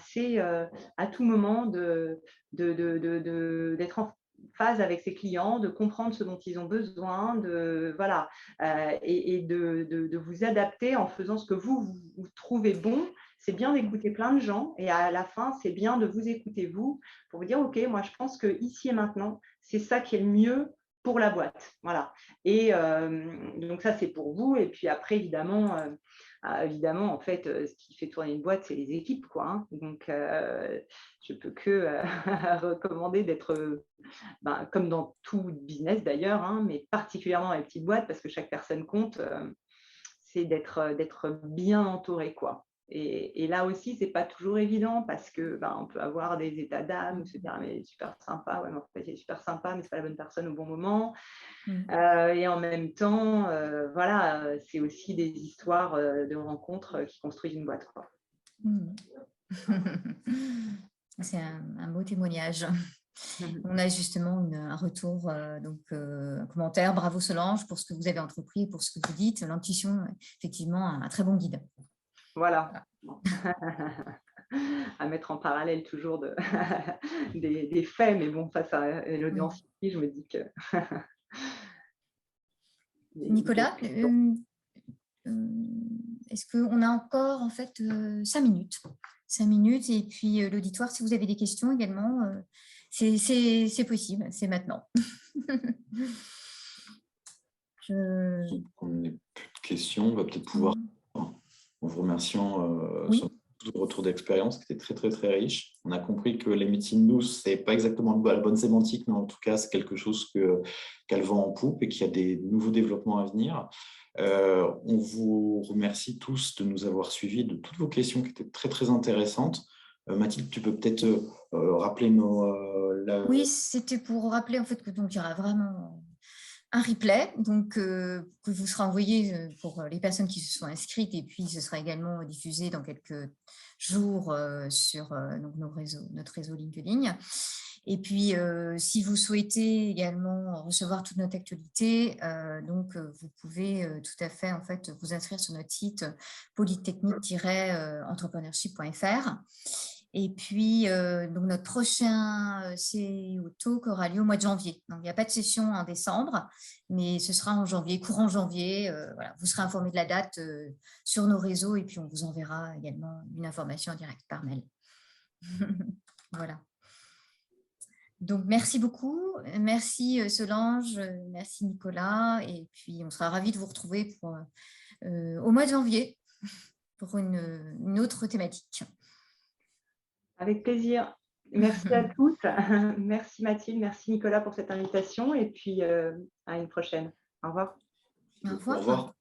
c'est à tout moment d'être en phase avec ses clients, de comprendre ce dont ils ont besoin, et de vous adapter en faisant ce que vous trouvez bon. C'est bien d'écouter plein de gens, et à la fin, c'est bien de vous écouter vous pour vous dire, OK, moi, je pense que ici et maintenant, c'est ça qui est le mieux pour la boîte. Voilà. Et donc, ça, c'est pour vous. Et puis après, évidemment, en fait, ce qui fait tourner une boîte, c'est les équipes, quoi. Hein. Donc, je peux que recommander d'être, comme dans tout business d'ailleurs, hein, mais particulièrement dans les petites boîtes, parce que chaque personne compte, c'est d'être bien entouré, quoi. Et là aussi, c'est pas toujours évident parce que on peut avoir des états d'âme ou se dire mais il est super sympa, ouais, mais en fait il est super sympa, mais c'est pas la bonne personne au bon moment. Et en même temps, voilà, c'est aussi des histoires de rencontres qui construisent une boîte, quoi. C'est un beau témoignage. On a justement un retour, un commentaire. Bravo Solange pour ce que vous avez entrepris et pour ce que vous dites. L'intuition, effectivement, un très bon guide. Voilà. À mettre en parallèle toujours des faits, mais bon, face à l'audience ici, je me dis que… Nicolas, est-ce qu'on a encore en fait 5 minutes 5 minutes, et puis l'auditoire, si vous avez des questions également, c'est possible, c'est maintenant. On n'a plus de questions, on va peut-être pouvoir, en vous remerciant sur tout retour d'expérience qui était très, très, très riche. On a compris que les médecines douces, ce n'est pas exactement la bonne sémantique, mais en tout cas, c'est quelque chose qu'elle vend en poupe et qu'il y a des nouveaux développements à venir. On vous remercie tous de nous avoir suivis, de toutes vos questions qui étaient très, très intéressantes. Mathilde, tu peux peut-être rappeler Oui, c'était pour rappeler en fait que donc il y aura vraiment un replay donc, que vous sera envoyé pour les personnes qui se sont inscrites, et puis ce sera également diffusé dans quelques jours sur donc notre réseau LinkedIn. Et puis, si vous souhaitez également recevoir toute notre actualité, vous pouvez tout à fait en fait, vous inscrire sur notre site polytechnique-entrepreneurship.fr. Et puis, donc notre prochain CEO Talk aura lieu au mois de janvier. Donc, il n'y a pas de session en décembre, mais ce sera en janvier, courant janvier. Voilà. Vous serez informé de la date sur nos réseaux et puis on vous enverra également une information en direct par mail. Voilà. Donc, merci beaucoup. Merci Solange, merci Nicolas. Et puis, on sera ravis de vous retrouver au mois de janvier pour une autre thématique. Avec plaisir. Merci à tous. Merci Mathilde, merci Nicolas pour cette invitation et puis à une prochaine. Au revoir. Au revoir. Au revoir.